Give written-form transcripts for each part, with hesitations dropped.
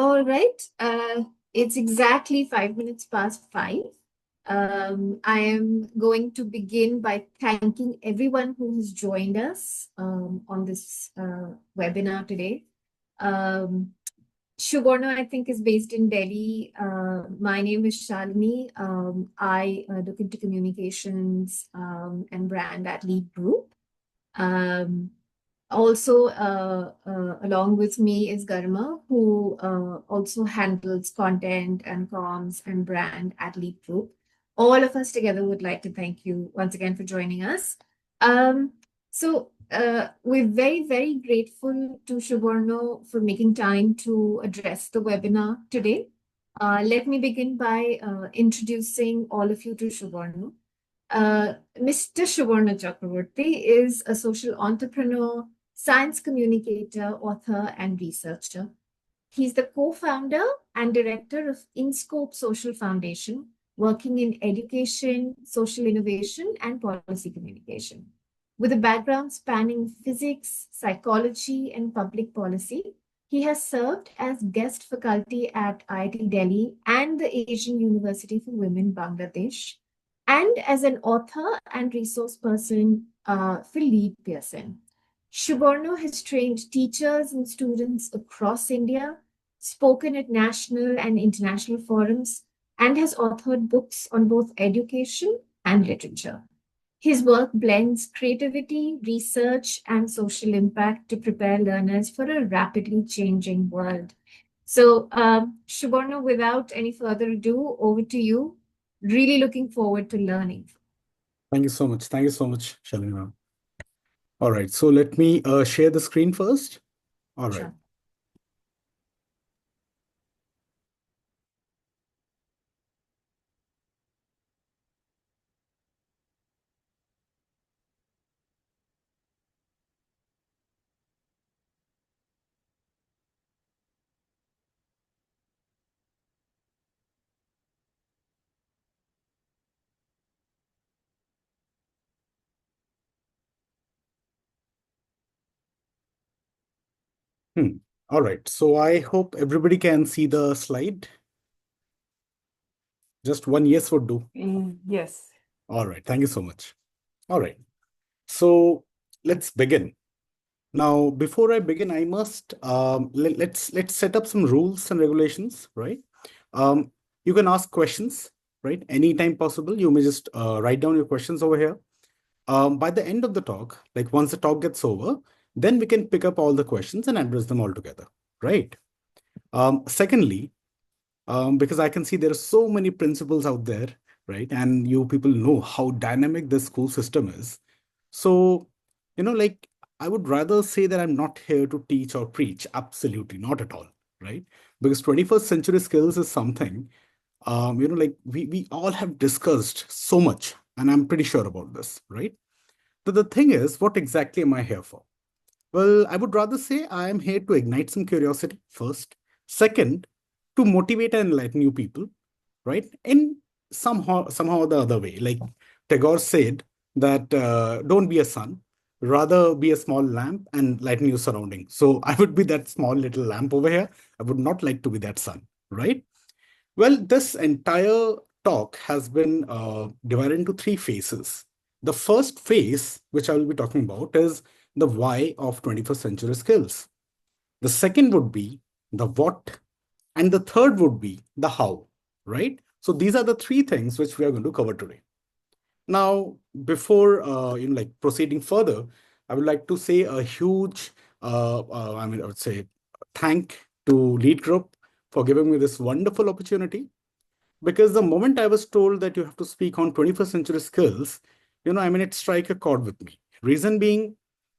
All right. It's exactly 5 minutes past 5. I am going to begin by thanking everyone who has joined us on this webinar today. Um, Shuborno, I think, is based in Delhi. My name is Shalini. I look into communications and brand at Lead Group. Um, Also, along with me is Garma, who also handles content and comms and brand at Leap Group. All of us together would like to thank you once again for joining us. We're very, very grateful to Shuborno for making time to address the webinar today. Let me begin by introducing all of you to Shuborno. Mr. Shuborno Chakravorty is a social entrepreneur, science communicator, author, and researcher. He's the co-founder and director of InScope Social Foundation, working in education, social innovation, and policy communication. With a background spanning physics, psychology, and public policy, he has served as guest faculty at IIT Delhi and the Asian University for Women, Bangladesh, and as an author and resource person for Lead Pearson. Shuborno has trained teachers and students across India, spoken at national and international forums, and has authored books on both education and literature. His work blends creativity, research, and social impact to prepare learners for a rapidly changing world. So, Shuborno, without any further ado, over to you. Really looking forward to learning. Thank you so much. Thank you so much, Shalini ma'am. All right, so let me share the screen first. All right. Sure. All right, so I hope everybody can see the slide. Just one yes would do. Yes. All right, thank you so much. All right, so let's begin. Now, before I begin, I must let's set up some rules and regulations, right? You can ask questions, right? Anytime possible. You may just write down your questions over here. By the end of the talk, like once the talk gets over, then we can pick up all the questions and address them all together, right? Secondly, because I can see there are so many principals out there, right? And you people know how dynamic this school system is. So, like I would rather say that I'm not here to teach or preach. Absolutely not at all, right? Because 21st century skills is something, like we all have discussed so much, and I'm pretty sure about this, right? So the thing is, what exactly am I here for? Well, I would rather say I am here to ignite some curiosity first. Second, to motivate and enlighten you people, right? In somehow or the other way. Like Tagore said that don't be a sun, rather be a small lamp and lighten your surroundings. So I would be that small little lamp over here. I would not like to be that sun, right? Well, this entire talk has been divided into three phases. The first phase, which I will be talking about, is the why of 21st century skills. The second would be the what, and the third would be the how, right? So these are the three things which we are going to cover today. Now, before like proceeding further, I would like to say a huge, I would say thank to Lead Group for giving me this wonderful opportunity. Because the moment I was told that you have to speak on 21st century skills, it strike a chord with me. Reason being,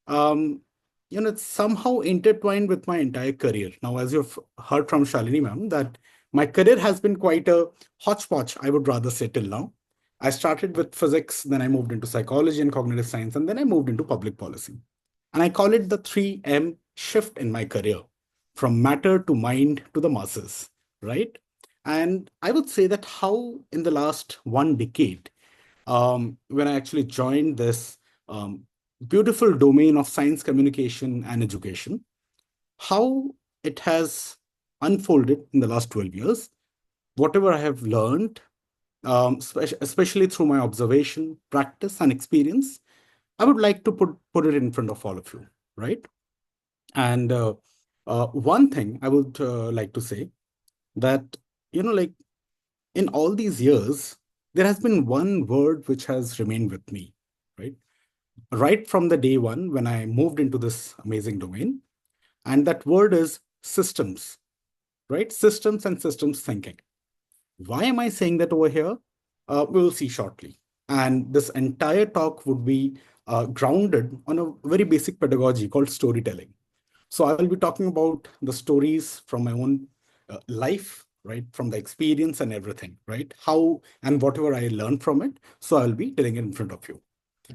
um, it's somehow intertwined with my entire career. Now, as you've heard from Shalini ma'am, that my career has been quite a hodgepodge, I would rather say till now. I started with physics, then I moved into psychology and cognitive science, and then I moved into public policy. And I call it the 3M shift in my career, from matter to mind to the masses, right? And I would say that how in the last 1 decade, when I actually joined this beautiful domain of science communication and education, how it has unfolded in the last 12 years, whatever I have learned, especially through my observation, practice, and experience, I would like to put it in front of all of you, right? And one thing I would like to say that, like in all these years, there has been one word which has remained with me, right? Right from the day one when I moved into this amazing domain. And that word is systems, right? Systems and systems thinking. Why am I saying that over here? We will see shortly. And this entire talk would be grounded on a very basic pedagogy called storytelling. So I will be talking about the stories from my own life, right? From the experience and everything, right? How and whatever I learned from it. So I'll be telling it in front of you.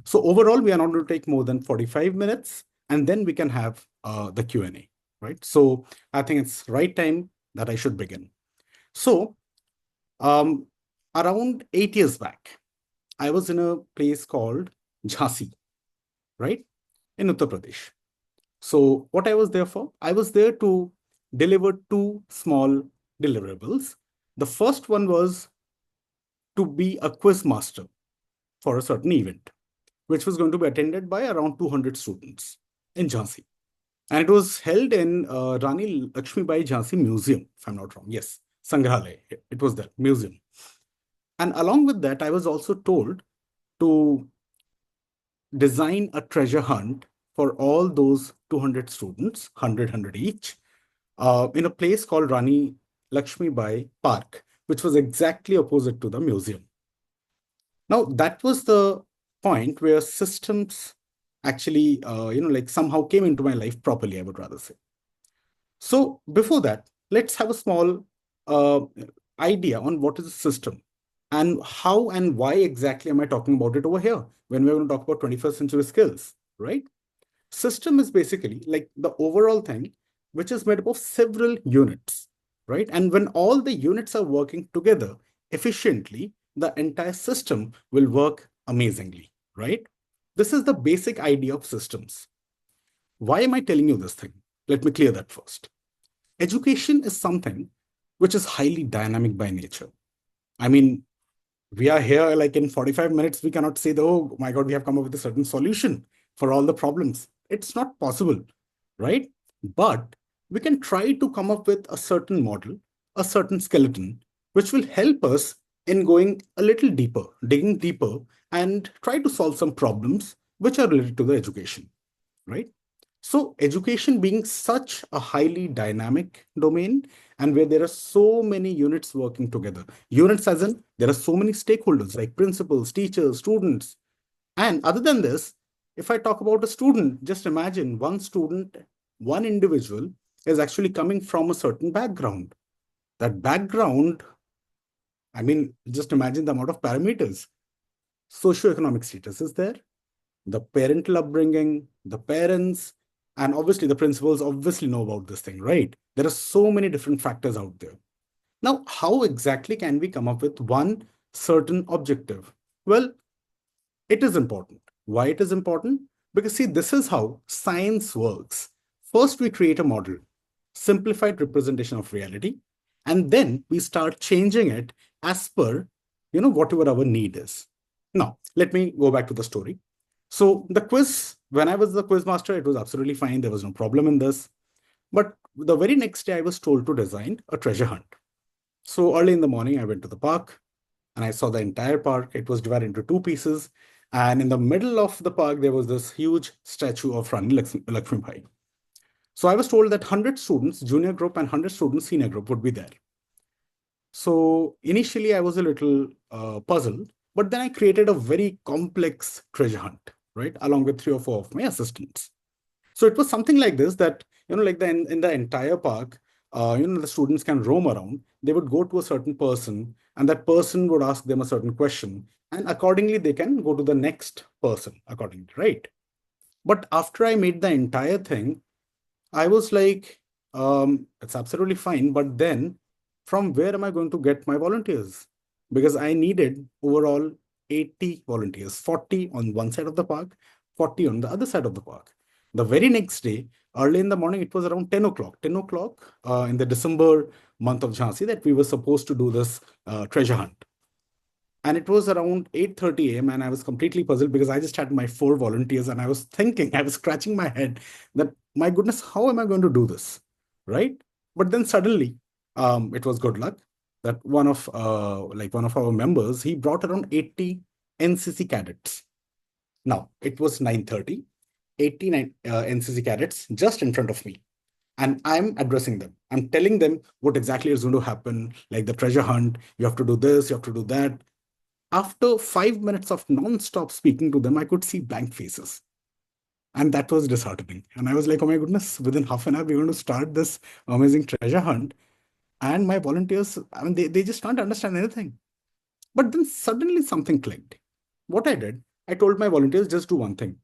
So overall, we are not going to take more than 45 minutes, and then we can have the Q&A, right? So I think it's right time that I should begin. So um, around 8 years back, I was in a place called Jhansi, right? In Uttar Pradesh. So what I was there for? I was there to deliver two small deliverables. The first one was to be a quiz master for a certain event, which was going to be attended by around 200 students in Jhansi. And it was held in Rani Lakshmibai Jhansi Museum, if I'm not wrong. Yes, Sangrahalaya. It was that museum. And along with that, I was also told to design a treasure hunt for all those 200 students, 100 each, in a place called Rani Lakshmi Bai Park, which was exactly opposite to the museum. Now, that was the point where systems actually, like somehow came into my life properly, I would rather say. So before that, let's have a small uh, idea on what is a system and how and why exactly am I talking about it over here when we're going to talk about 21st century skills, right? System is basically like the overall thing, which is made up of several units, right? And when all the units are working together efficiently, the entire system will work amazingly, right? This is the basic idea of systems. Why am I telling you this thing? Let me clear that first. Education is something which is highly dynamic by nature. I mean, we are here like in 45 minutes, we cannot say, oh my God, we have come up with a certain solution for all the problems. It's not possible, right? But we can try to come up with a certain model, a certain skeleton, which will help us in going a little deeper, digging deeper, and try to solve some problems which are related to the education, right? So education being such a highly dynamic domain and where there are so many units working together, units as in there are so many stakeholders like principals, teachers, students. And other than this, if I talk about a student, just imagine one student, one individual is actually coming from a certain background. That background, I mean, just imagine the amount of parameters. Socioeconomic status is there, the parental upbringing, the parents, and obviously the principals obviously know about this thing, right? There are so many different factors out there. Now, how exactly can we come up with one certain objective? Well, it is important. Why it is important? Because see, this is how science works. First, we create a model, simplified representation of reality, and then we start changing it as per, whatever our need is. Now, let me go back to the story. So the quiz, when I was the quiz master, it was absolutely fine. There was no problem in this. But the very next day, I was told to design a treasure hunt. So early in the morning, I went to the park and I saw the entire park. It was divided into two pieces. And in the middle of the park, there was this huge statue of Rani Lakshmi Bai. So I was told that 100 students, junior group, and 100 students, senior group, would be there. So initially, I was a little puzzled, but then I created a very complex treasure hunt, right, along with three or four of my assistants. So it was something like this that, like in the entire park, the students can roam around. They would go to a certain person, and that person would ask them a certain question, and accordingly, they can go to the next person accordingly, right? But after I made the entire thing, I was like, it's absolutely fine. But then from where am I going to get my volunteers? Because I needed overall 80 volunteers, 40 on one side of the park, 40 on the other side of the park. The very next day, early in the morning, it was around 10 o'clock, 10 o'clock in the December month of Jhansi that we were supposed to do this treasure hunt. And it was around 8:30 a.m. and I was completely puzzled because I just had my four volunteers and I was thinking, I was scratching my head that, my goodness, how am I going to do this? Right? But then suddenly, it was good luck that one of our members, he brought around 80 NCC cadets. Now, it was 9:30, 89 NCC cadets just in front of me. And I'm addressing them. I'm telling them what exactly is going to happen, like the treasure hunt. You have to do this, you have to do that. After 5 minutes of non-stop speaking to them, I could see blank faces. And that was disheartening. And I was like, oh my goodness, within half an hour, we're going to start this amazing treasure hunt. And my volunteers, I mean, they just can't understand anything. But then suddenly something clicked. What I did, I told my volunteers, just do one thing.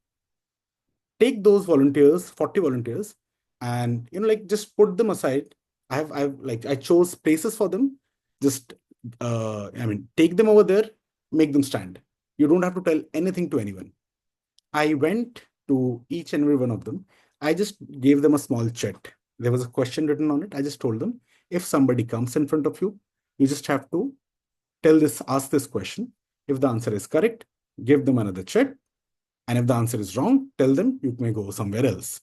Take those volunteers, 40 volunteers, and like just put them aside. I chose places for them. Just take them over there, make them stand. You don't have to tell anything to anyone. I went to each and every one of them. I just gave them a small chat. There was a question written on it. I just told them, if somebody comes in front of you, you just have to ask this question. If the answer is correct, give them another chat. And if the answer is wrong, tell them you may go somewhere else.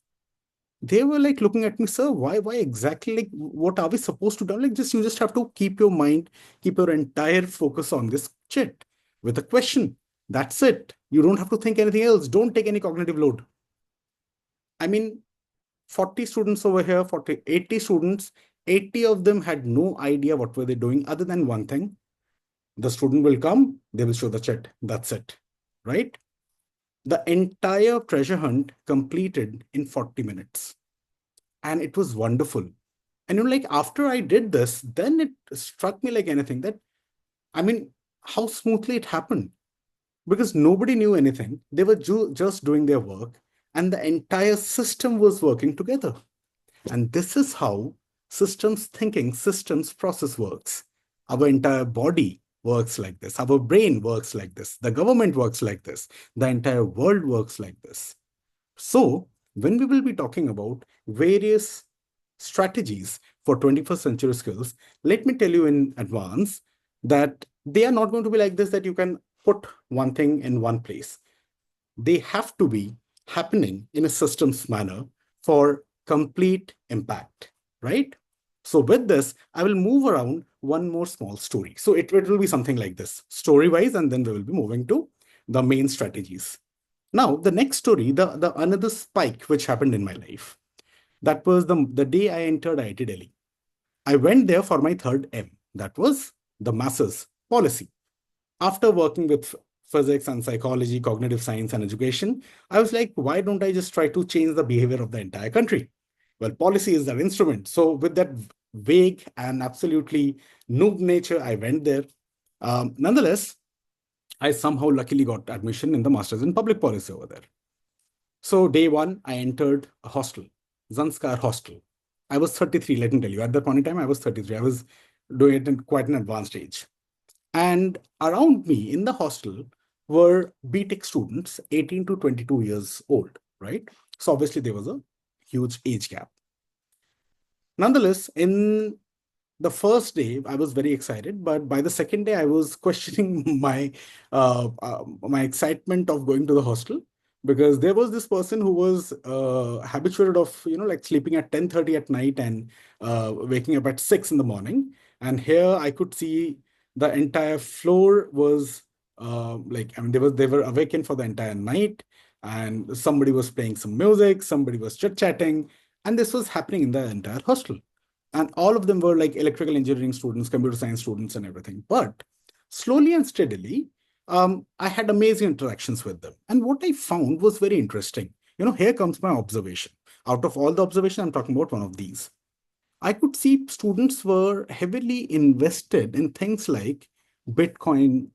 They were like looking at me, sir, why exactly? Like, what are we supposed to do? Like, you just have to keep your mind, keep your entire focus on this chat with a question. That's it. You don't have to think anything else. Don't take any cognitive load. I mean, 40 students over here, 80 students, 80 of them had no idea what were they doing other than one thing. The student will come, they will show the chat. That's it, right? The entire treasure hunt completed in 40 minutes. And it was wonderful. And like after I did this, then it struck me like anything that, I mean, how smoothly it happened. Because nobody knew anything. They were just doing their work, and the entire system was working together. And this is how systems thinking, systems process works. Our entire body works like this. Our brain works like this. The government works like this. The entire world works like this. So, when we will be talking about various strategies for 21st century skills, let me tell you in advance that they are not going to be like this, that you can put one thing in one place. They have to be happening in a systems manner for complete impact, right? So with this, I will move around one more small story. So it will be something like this, story-wise, and then we will be moving to the main strategies. Now, the next story, the another spike which happened in my life, that was the day I entered IIT Delhi. I went there for my third M. That was the masses policy. After working with physics and psychology, cognitive science and education, I was like, why don't I just try to change the behavior of the entire country? Well, policy is that instrument. So with that vague and absolutely noob nature, I went there. Nonetheless, I somehow luckily got admission in the Masters in Public Policy over there. So day one, I entered a hostel, Zanskar Hostel. I was 33, let me tell you. At that point in time, I was 33. I was doing it in quite an advanced age. And around me in the hostel were BTech students, 18 to 22 years old, right? So obviously there was a huge age gap. Nonetheless, in the first day, I was very excited, but by the second day, I was questioning my excitement of going to the hostel, because there was this person who was habituated of like sleeping at 10:30 at night and waking up at 6 in the morning. And here I could see the entire floor was they were awakened for the entire night, and somebody was playing some music, somebody was chit chatting, and this was happening in the entire hostel. And all of them were like electrical engineering students, computer science students, and everything. But slowly and steadily, I had amazing interactions with them. And what I found was very interesting. Here comes my observation. Out of all the observation, I'm talking about one of these. I could see students were heavily invested in things like Bitcoin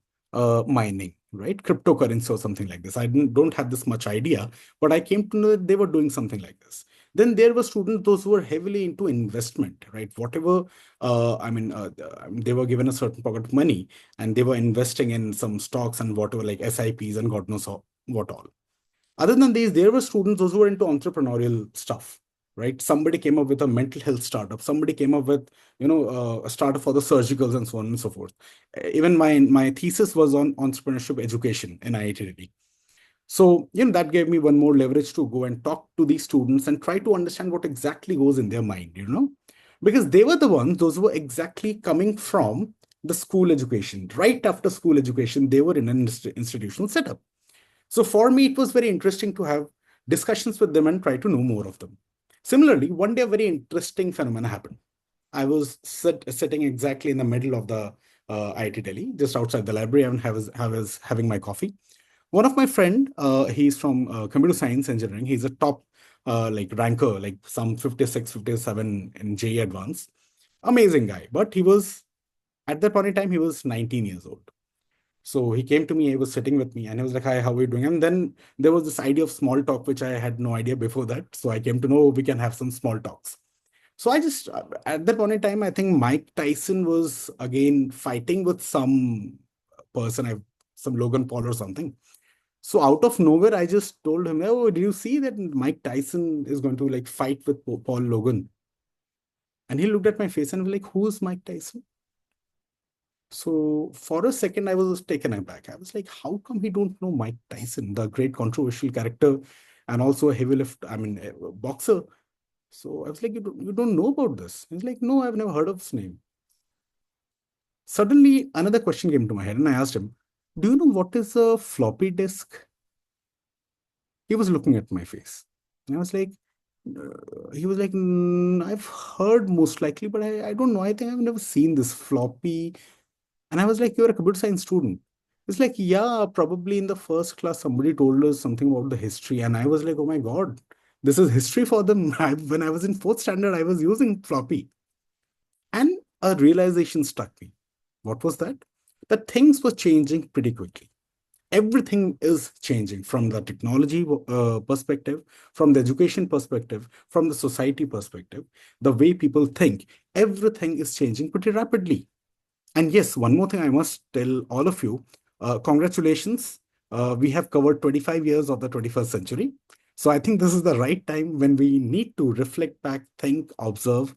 mining, right? Cryptocurrency or something like this. I don't have this much idea, but I came to know that they were doing something like this. Then there were students, those who were heavily into investment, right? Whatever, they were given a certain pocket of money and they were investing in some stocks and whatever, like SIPs and God knows what all. Other than these, there were students, those who were into entrepreneurial stuff. right? Somebody came up with a mental health startup. Somebody came up with, a startup for the surgicals and so on and so forth. Even my thesis was on entrepreneurship education in IIT Delhi. So, that gave me one more leverage to go and talk to these students and try to understand what exactly goes in their mind, because they were the ones, those were exactly coming from the school education. Right after school education, they were in an institutional setup. So for me, it was very interesting to have discussions with them and try to know more of them. Similarly, one day a very interesting phenomenon happened. I was sitting exactly in the middle of the IIT Delhi, just outside the library, and I was having my coffee. One of my friend, he's from computer science engineering. He's a top like ranker, like some 56, 57 in JE Advanced. Amazing guy. But he was, at that point in time, he was 19 years old. So he came to me, he was sitting with me, and he was like, "Hi, how are you doing?" And then there was this idea of small talk, which I had no idea before that. So I came to know we can have some small talks. So I just, at that point in time, I think Mike Tyson was again fighting with some person, some Logan Paul or something. So out of nowhere, I just told him, "Oh, do you see that Mike Tyson is going to like fight with Paul Logan?" And he looked at my face and was like, "Who's Mike Tyson?" So for a second, I was taken aback. I was like, how come he don't know Mike Tyson, the great controversial character and also a heavy lift, I mean, a boxer. So I was like, you don't know about this? He's like, no, I've never heard of his name. Suddenly, another question came to my head and I asked him, do you know what is a floppy disk? He was looking at my face. And I was like, he was like, I've heard most likely, but I don't know. I think I've never seen this floppy. And I was like, you're a computer science student. It's like, yeah, probably in the first class, somebody told us something about the history. And I was like, oh my God, this is history for them. When I was in fourth standard, I was using floppy. And a realization struck me. What was that? That things were changing pretty quickly. Everything is changing from the technology perspective, from the education perspective, from the society perspective, the way people think. Everything is changing pretty rapidly. And yes, one more thing I must tell all of you, congratulations. We have covered 25 years of the 21st century. So I think this is the right time when we need to reflect back, think, observe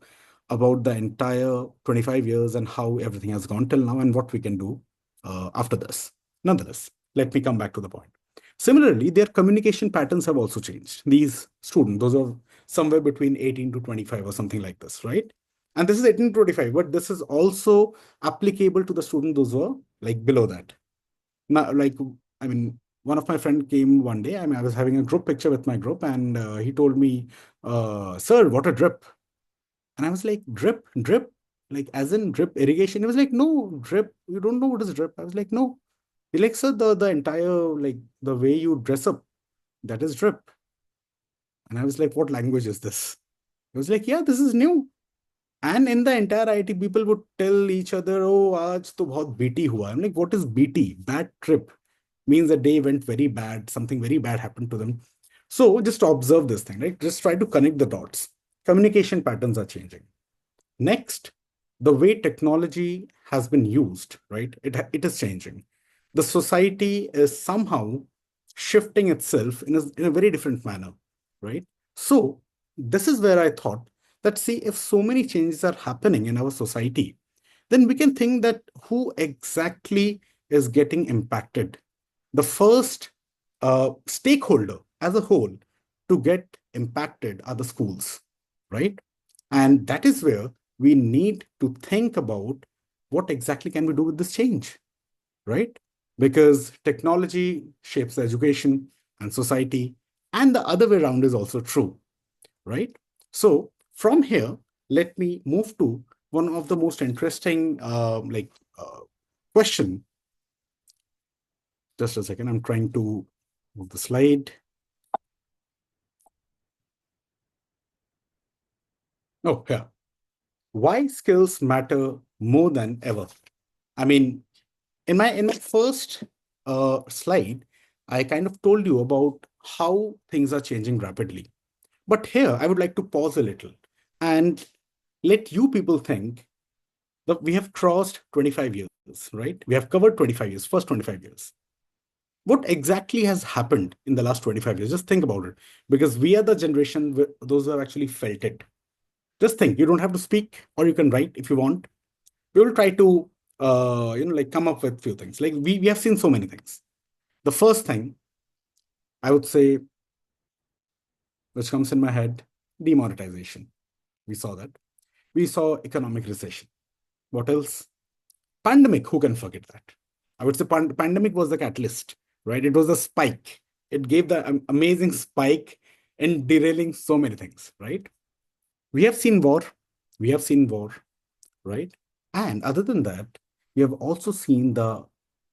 about the entire 25 years and how everything has gone till now and what we can do after this. Nonetheless, let me come back to the point. Similarly, their communication patterns have also changed. These students, those are somewhere between 18 to 25 or something like this, right? And this is 18 to 25, but this is also applicable to the student those who are like below that. Now, like, I mean, one of my friend came one day. I mean, I was having a group picture with my group, and he told me, "Sir, what a drip!" And I was like, "Drip, drip, like as in drip irrigation." He was like, "No, drip. You don't know what is drip." I was like, "No." He like, "Sir, the entire like the way you dress up, that is drip." And I was like, "What language is this?" He was like, "Yeah, this is new." And in the entire IT, people would tell each other, "Oh, aaj to bahut BT hua." I'm like, what is BT? Bad trip. Means the day went very bad, something very bad happened to them. So just observe this thing, right? Just try to connect the dots. Communication patterns are changing. Next, the way technology has been used, right? It is changing. The society is somehow shifting itself in a very different manner, right? So this is where I thought that, see, if so many changes are happening in our society, then we can think that who exactly is getting impacted. The first stakeholder as a whole to get impacted are the schools, right? And that is where we need to think about what exactly can we do with this change, right? Because technology shapes education and society, and the other way around is also true, right? So from here, let me move to one of the most interesting question. Just a second, I'm trying to move the slide. Oh, yeah. Why skills matter more than ever? I mean, in my first slide, I kind of told you about how things are changing rapidly. But here, I would like to pause a little and let you people think that we have crossed 25 years, right? We have covered 25 years, first 25 years. what exactly has happened in the last 25 years? Just think about it, because we are the generation, those who have actually felt it. Just think, you don't have to speak, or you can write if you want. We will try to, like come up with few things. Like we have seen so many things. The first thing I would say, which comes in my head, demonetization. We saw that. We saw economic recession. What else? Pandemic. Who can forget that? I would say pandemic was the catalyst, right? It was a spike. It gave the amazing spike in derailing so many things, right? We have seen war. We have seen war, right? And other than that, we have also seen the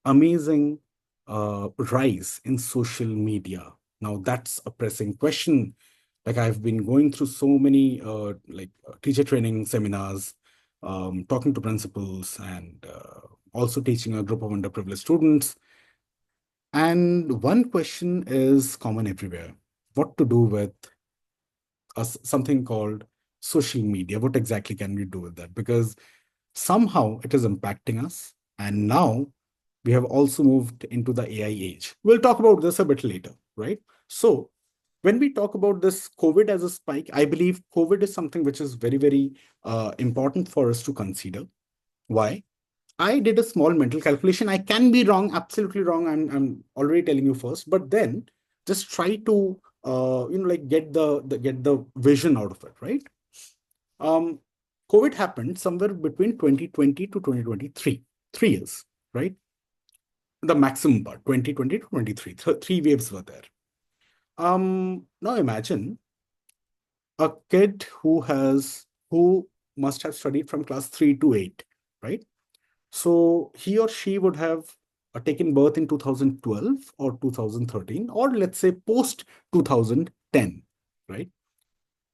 amazing rise in social media. Now, that's a pressing question. Like I've been going through so many teacher training seminars, talking to principals, and also teaching a group of underprivileged students. And one question is common everywhere: what to do with something called social media? What exactly can we do with that? Because somehow it is impacting us. And now we have also moved into the AI age. We'll talk about this a bit later, right? So, when we talk about this COVID as a spike, I believe COVID is something which is very, very important for us to consider. Why? I did a small mental calculation. I can be wrong, absolutely wrong. I'm already telling you first, but then just try to like get the vision out of it, right? Um, COVID happened somewhere between 2020 to 2023, 3 years, right? The maximum part, 2020 to 23, three waves were there. Now imagine a kid who must have studied from class 3 to 8, right? So he or she would have taken birth in 2012 or 2013, or let's say post 2010, right?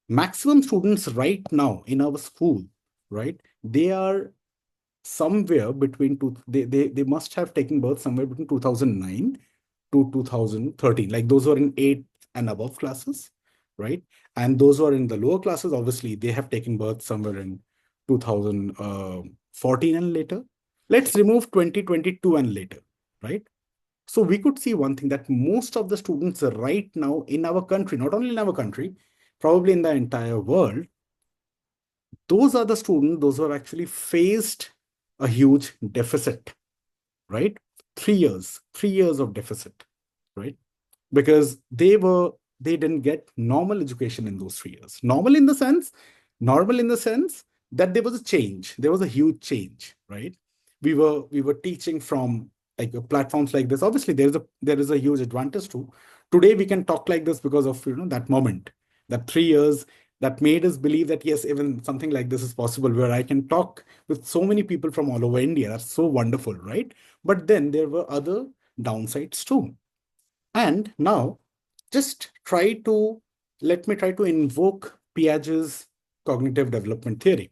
Maximum students right now in our school, right? They are somewhere between they must have taken birth somewhere between 2009 to 2013, like those who are in 8 and above classes, right? And those who are in the lower classes, obviously they have taken birth somewhere in 2014 and later. Let's remove 2022 and later, right? So we could see one thing, that most of the students right now in our country, not only in our country, probably in the entire world, those are the students, those who have actually faced a huge deficit, right? 3 years, 3 years of deficit, right? Because they didn't get normal education in those 3 years. Normal in the sense that there was a change, there was a huge change, right? We were teaching from like platforms like this. Obviously, there is a huge advantage too. Today we can talk like this because of that moment, that 3 years that made us believe that yes, even something like this is possible, where I can talk with so many people from all over India. That's so wonderful, right? But then there were other downsides too. And now, just let me try to invoke Piaget's cognitive development theory,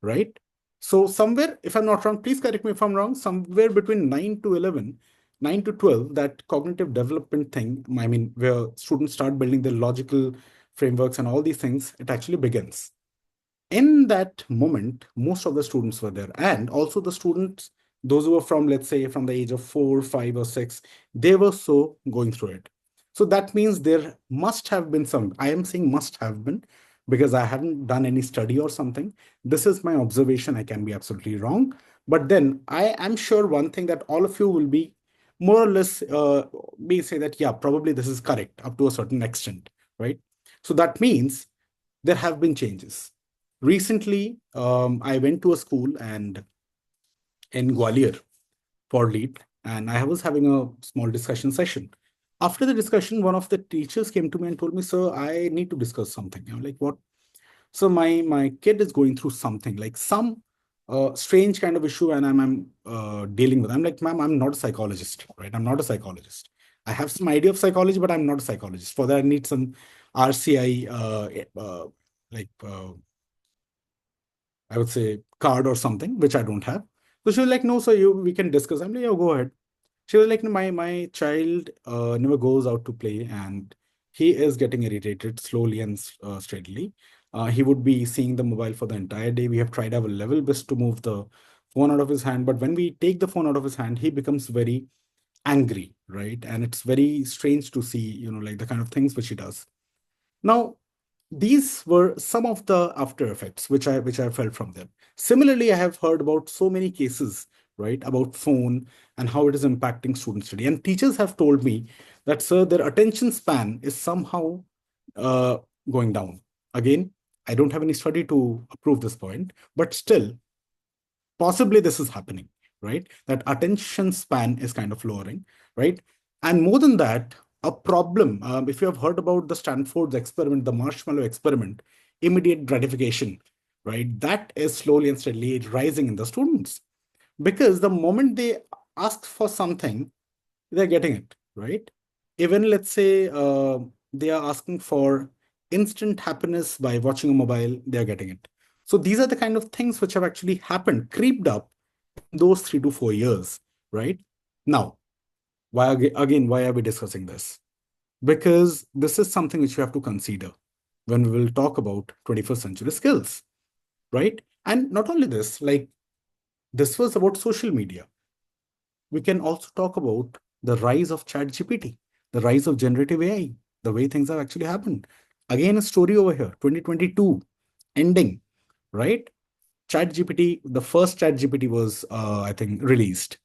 right? So, somewhere, if I'm not wrong, please correct me if I'm wrong, somewhere between 9 to 11, 9 to 12, that cognitive development thing, I mean, where students start building their logical frameworks and all these things, it actually begins. In that moment, most of the students were there, and also the students, those who were from, let's say, from the age of 4, 5, or 6, they were so going through it. So that means there must have been some, I am saying must have been, because I haven't done any study or something. This is my observation. I can be absolutely wrong. But then I am sure one thing, that all of you will be more or less be say that, yeah, probably this is correct up to a certain extent, right? So that means there have been changes. Recently, I went to a school and in Gwalior for lead, and I was having a small discussion session. After the discussion, one of the teachers came to me and told me, "Sir, I need to discuss something." I'm like, "What?" So my kid is going through something, like some strange kind of issue, and I'm dealing with. I'm like, "Ma'am, I'm not a psychologist, right? I'm not a psychologist. I have some idea of psychology, but I'm not a psychologist. For that, I need some RCI, like I would say card or something, which I don't have." So she was like, "No, sir, we can discuss." I'm like, "Yeah, go ahead." She was like, "No, my child never goes out to play, and he is getting irritated slowly and steadily. He would be seeing the mobile for the entire day. We have tried our level best to move the phone out of his hand, but when we take the phone out of his hand, he becomes very angry, right? And it's very strange to see, like the kind of things which she does. Now, these were some of the after effects which I felt from them. Similarly, I have heard about so many cases, right, about phone and how it is impacting student study. And teachers have told me that, sir, their attention span is somehow uh, going down. Again, I don't have any study to prove this point, but still, possibly this is happening, right? That attention span is kind of lowering, right? And more than that, a problem, if you have heard about the Stanford's experiment, the marshmallow experiment, immediate gratification, right? That is slowly and steadily rising in the students, because the moment they ask for something, they're getting it, right? Even let's say they are asking for instant happiness by watching a mobile, they're getting it. So these are the kind of things which have actually happened, creeped up in those 3 to 4 years, right? Now, why are we discussing this? Because this is something which you have to consider when we will talk about 21st century skills, right? And not only this, like this was about social media. We can also talk about the rise of ChatGPT, the rise of generative AI, the way things have actually happened. Again, a story over here, 2022 ending, right? ChatGPT, the first ChatGPT was, I think, released.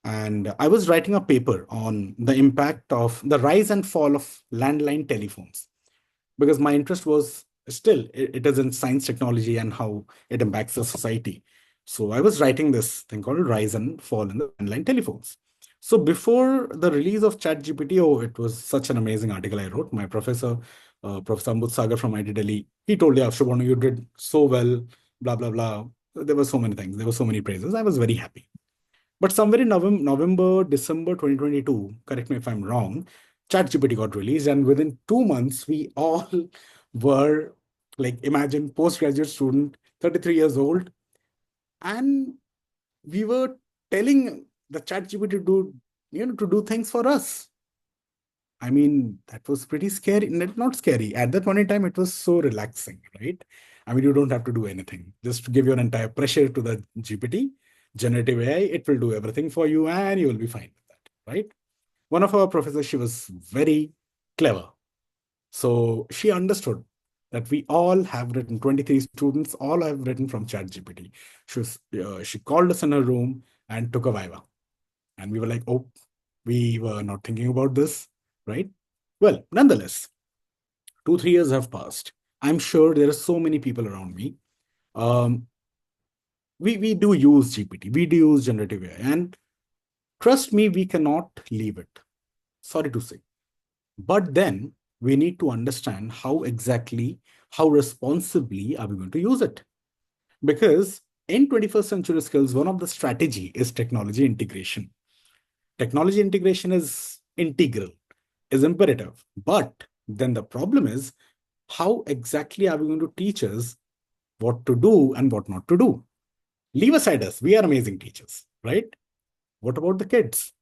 And I was writing a paper on the impact of the rise and fall of landline telephones, because my interest was still, it is in science technology and how it impacts the society. So I was writing this thing called rise and fall in the landline telephones. So before the release of ChatGPT, oh, it was such an amazing article I wrote. My professor, Professor Ambut Sagar from IT Delhi, he told, yeah, Shuborno, you did so well, blah, blah, blah. There were so many things. There were so many praises. I was very happy. But somewhere in November, December 2022, correct me if I'm wrong, ChatGPT got released, and within 2 months, we all were like, imagine postgraduate student, 33 years old, and we were telling the ChatGPT to do things for us. I mean, that was pretty scary. Not scary. At that point in time, it was so relaxing, right? I mean, you don't have to do anything. Just give your entire pressure to the GPT, generative AI, it will do everything for you and you will be fine with that, right? One of our professors, she was very clever. So she understood that we all have written, 23 students, all have written from ChatGPT. She called us in her room and took a viva. And we were like, oh, we were not thinking about this, right? Well, nonetheless, 2, 3 years have passed. I'm sure there are so many people around me. Um, we do use GPT, we do use generative AI, and trust me, we cannot leave it. Sorry to say. But then we need to understand how exactly, how responsibly are we going to use it? Because in 21st century skills, one of the strategy is technology integration. Technology integration is integral, is imperative. But then the problem is, how exactly are we going to teach us what to do and what not to do? Leave aside us, we are amazing teachers, right? What about the kids?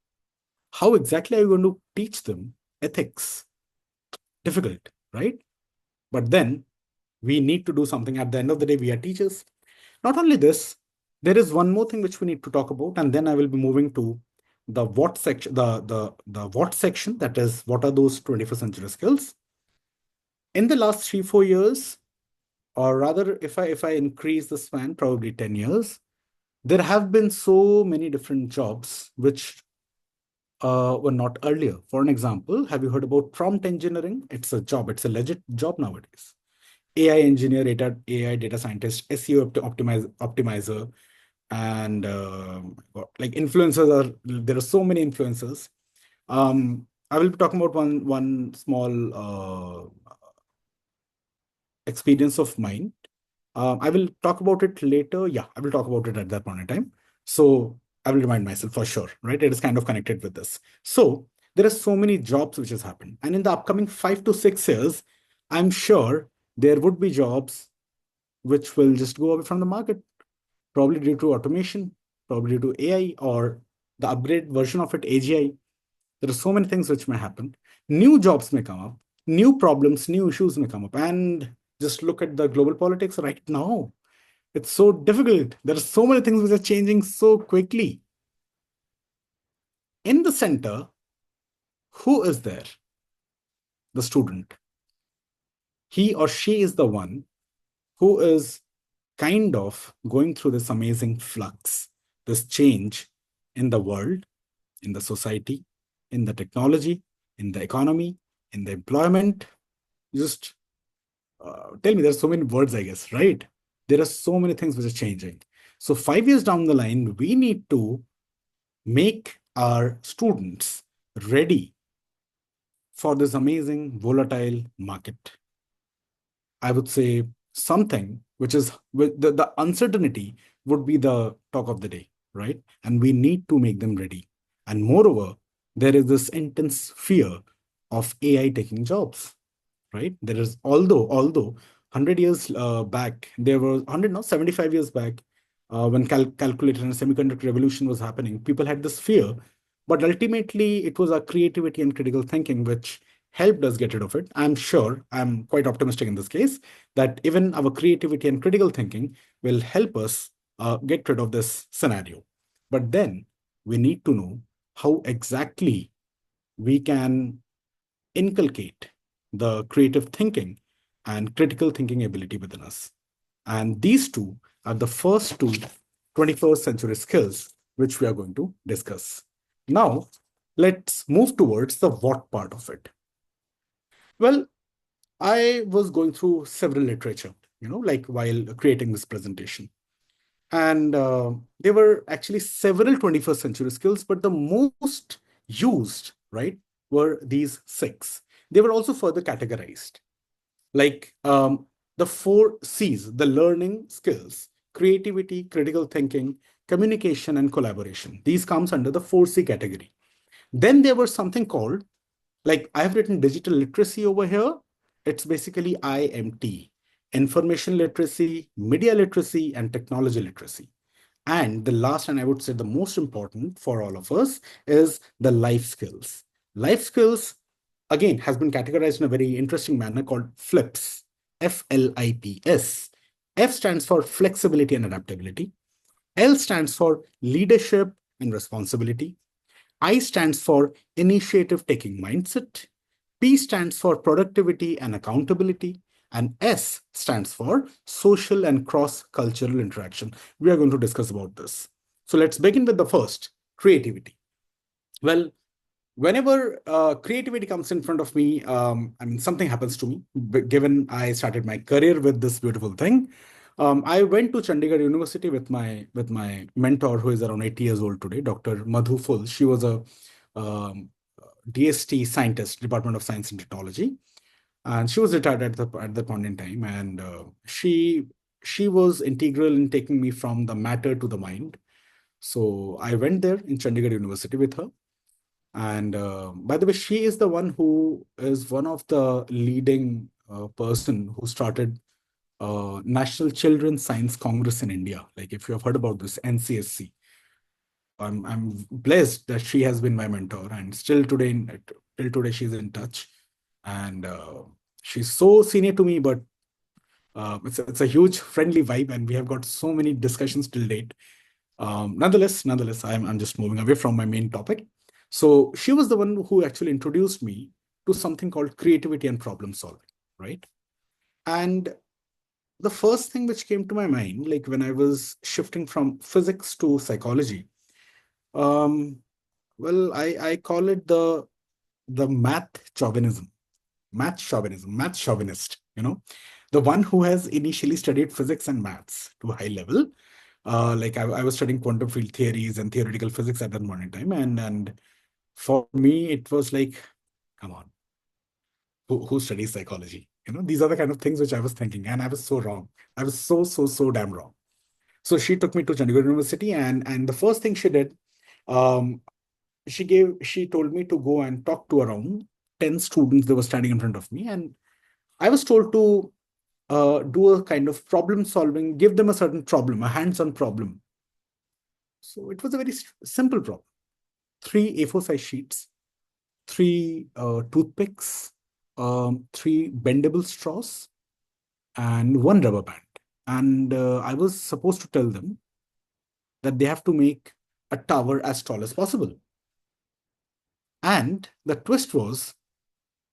How exactly are you going to teach them ethics? Difficult, right? But then we need to do something. At the end of the day, we are teachers. Not only this, there is one more thing which we need to talk about, and then I will be moving to the what section, the what section, that is, what are those 21st century skills? In the last 3, 4 years, or rather, if I increase the span, probably 10 years, there have been so many different jobs which were not earlier. For an example, have you heard about prompt engineering? It's a job, it's a legit job nowadays. AI engineer, AI data scientist, SEO optimizer, and like influencers are, there are so many influencers. I will be talking about one small experience of mine. I will talk about it later. Yeah, I will talk about it at that point in time. So I will remind myself for sure, right? It is kind of connected with this. So there are so many jobs which has happened. And in the upcoming 5 to 6 years, I'm sure there would be jobs which will just go away from the market, probably due to automation, probably due to AI, or the upgrade version of it, AGI. There are so many things which may happen. New jobs may come up, new problems, new issues may come up. And just look at the global politics right now. It's so difficult. There are so many things which are changing so quickly. In the center, who is there? The student. He or she is the one who is kind of going through this amazing flux, this change in the world, in the society, in the technology, in the economy, in the employment. Just tell me, there's so many words, I guess, right? There are so many things which are changing. So 5 years down the line, we need to make our students ready for this amazing volatile market. I would say something which is with the uncertainty would be the talk of the day, right? And we need to make them ready. And moreover, there is this intense fear of AI taking jobs, right? There is, although 100 years back, there was 100, no, 75 years back, when calculator and semiconductor revolution was happening, people had this fear, but ultimately it was our creativity and critical thinking which helped us get rid of it. I'm sure, I'm quite optimistic in this case, that even our creativity and critical thinking will help us get rid of this scenario. But then we need to know how exactly we can inculcate the creative thinking and critical thinking ability within us. And these two are the first two 21st century skills which we are going to discuss. Now, let's move towards the what part of it. Well, I was going through several literature, like while creating this presentation. And there were actually several 21st century skills, but the most used, right, were these six. They were also further categorized. Like the four C's, the learning skills, creativity, critical thinking, communication, and collaboration. These comes under the 4C category. Then there was something called, like I have written digital literacy over here. It's basically IMT, information literacy, media literacy, and technology literacy. And the last, and I would say the most important for all of us, is the life skills. Life skills, again, has been categorized in a very interesting manner called FLIPS, FLIPS. F stands for flexibility and adaptability. L stands for leadership and responsibility. I stands for initiative taking mindset. P stands for productivity and accountability. And S stands for social and cross-cultural interaction. We are going to discuss about this. So let's begin with the first, creativity. Well, whenever creativity comes in front of me, I mean, something happens to me. Given I started my career with this beautiful thing, I went to Chandigarh University with my mentor, who is around 80 years old today, Dr. Madhu Full. She was a um, DST scientist, Department of Science and Technology, and she was retired at the point in time. And she was integral in taking me from the matter to the mind. So I went there in Chandigarh University with her. And by the way, she is the one who is one of the leading person who started National Children's Science Congress in India. Like if you have heard about this NCSC, I'm blessed that she has been my mentor, and still today, till today, she's in touch, and she's so senior to me, but it's a huge friendly vibe, and we have got so many discussions till date. Nonetheless, I'm just moving away from my main topic. So she was the one who actually introduced me to something called creativity and problem solving, right? And the first thing which came to my mind, like when I was shifting from physics to psychology, um, well, I call it the math chauvinist, the one who has initially studied physics and maths to a high level. Like I was studying quantum field theories and theoretical physics at that point in time, and for me it was like, come on, who studies psychology? These are the kind of things which I was thinking, and I was so wrong. I was so damn wrong. So she took me to Chandigarh University, and the first thing she did, um, she told me to go and talk to around 10 students that were standing in front of me, and I was told to do a kind of problem solving, give them a certain problem, a hands-on problem. So it was a very simple problem. 3 A4 size sheets, three toothpicks, three bendable straws, and one rubber band. And I was supposed to tell them that they have to make a tower as tall as possible. And the twist was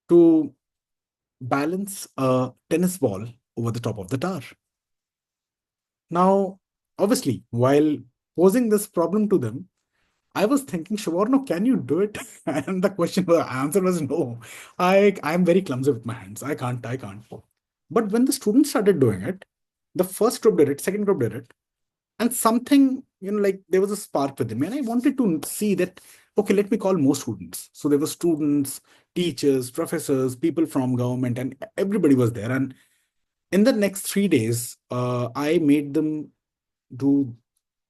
to balance a tennis ball over the top of the tower. Now, obviously, while posing this problem to them, I was thinking, Shuborno, can you do it? And the answer was no. I'm very clumsy with my hands. I can't. But when the students started doing it, the first group did it, second group did it, and something, like there was a spark within me, and I wanted to see that. Okay, let me call more students. So there were students, teachers, professors, people from government, and everybody was there. And in the next 3 days, I made them do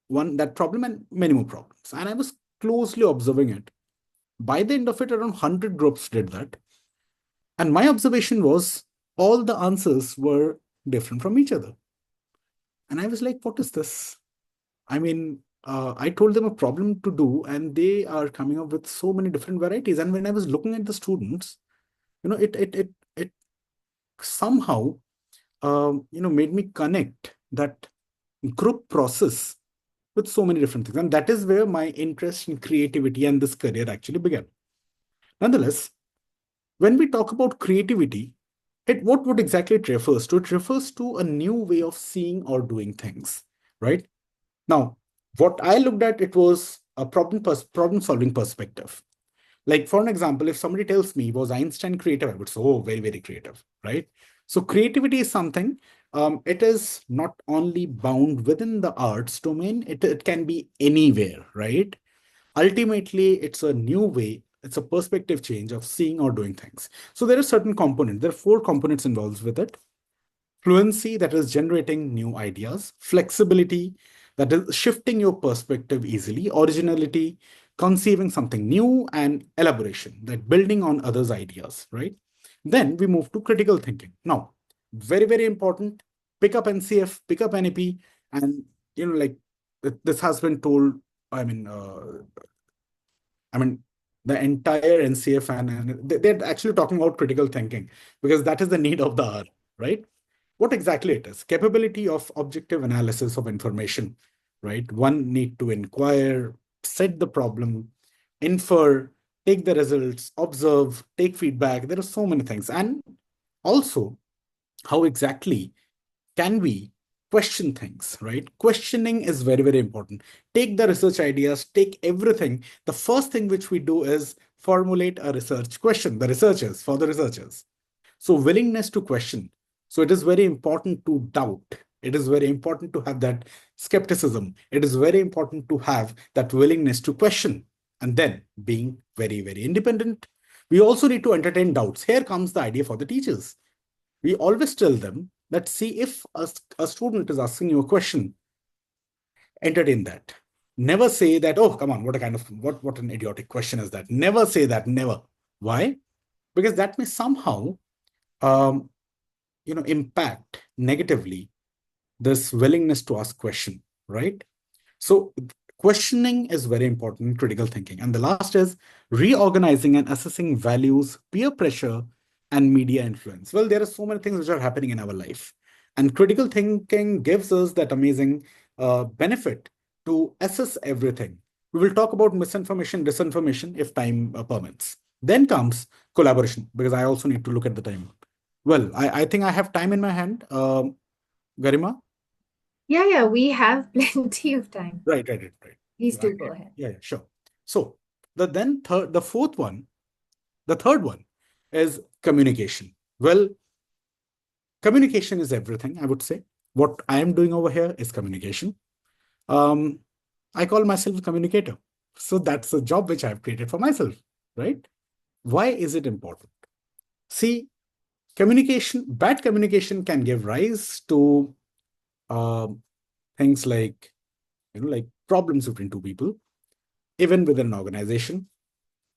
that problem and many more problems. And I was closely observing it. By the end of it, around 100 groups did that. And my observation was all the answers were different from each other. And I was like, what is this? I mean, I told them a problem to do, and they are coming up with so many different varieties. And when I was looking at the students, it somehow, made me connect that group process with so many different things. And that is where my interest in creativity and this career actually began. Nonetheless, when we talk about creativity, what exactly it refers to? It refers to a new way of seeing or doing things, right? Now, what I looked at, it was a problem solving perspective. Like, for an example, if somebody tells me, was Einstein creative? I would say, oh, very, very creative, right? So creativity is something, it is not only bound within the arts domain, it can be anywhere, right? Ultimately, it's a new way, it's a perspective change of seeing or doing things. So there are certain components, there are 4 components involved with it. Fluency, that is generating new ideas. Flexibility, that is shifting your perspective easily. Originality, conceiving something new. And elaboration, that building on others' ideas, right? Then we move to critical thinking. Now, very, very important, pick up NCF, pick up NAP, and like this has been told, I mean, I mean, the entire NCF, and they're actually talking about critical thinking because that is the need of the hour, right? What exactly it is? Capability of objective analysis of information, right? One need to inquire, set the problem, infer, take the results, observe, take feedback. There are so many things. And also, how exactly can we question things, right? Questioning is very, very important. Take the research ideas, take everything. The first thing which we do is formulate a research question, the researchers, for the researchers. So willingness to question. So it is very important to doubt. It is very important to have that skepticism. It is very important to have that willingness to question, and then being very, very independent. We also need to entertain doubts. Here comes the idea for the teachers. We always tell them that, see, if a student is asking you a question, entertain that. Never say that, oh, come on, what an idiotic question is that? Never say that, never. Why? Because that may somehow um, impact negatively this willingness to ask question, right? So questioning is very important in critical thinking. And the last is reorganizing and assessing values, peer pressure, and media influence. Well, there are so many things which are happening in our life. And critical thinking gives us that amazing benefit to assess everything. We will talk about misinformation, disinformation if time permits. Then comes collaboration, because I also need to look at the time. Well, I think I have time in my hand. Garima? Yeah, we have plenty of time. Right. Please Right. do go ahead. Yeah, sure. So the third one is communication. Well, communication is everything, I would say. What I am doing over here is communication. Um, I call myself a communicator. So that's a job which I've created for myself, right? Why is it important? See, bad communication can give rise to um, things like, like problems between two people, even within an organization.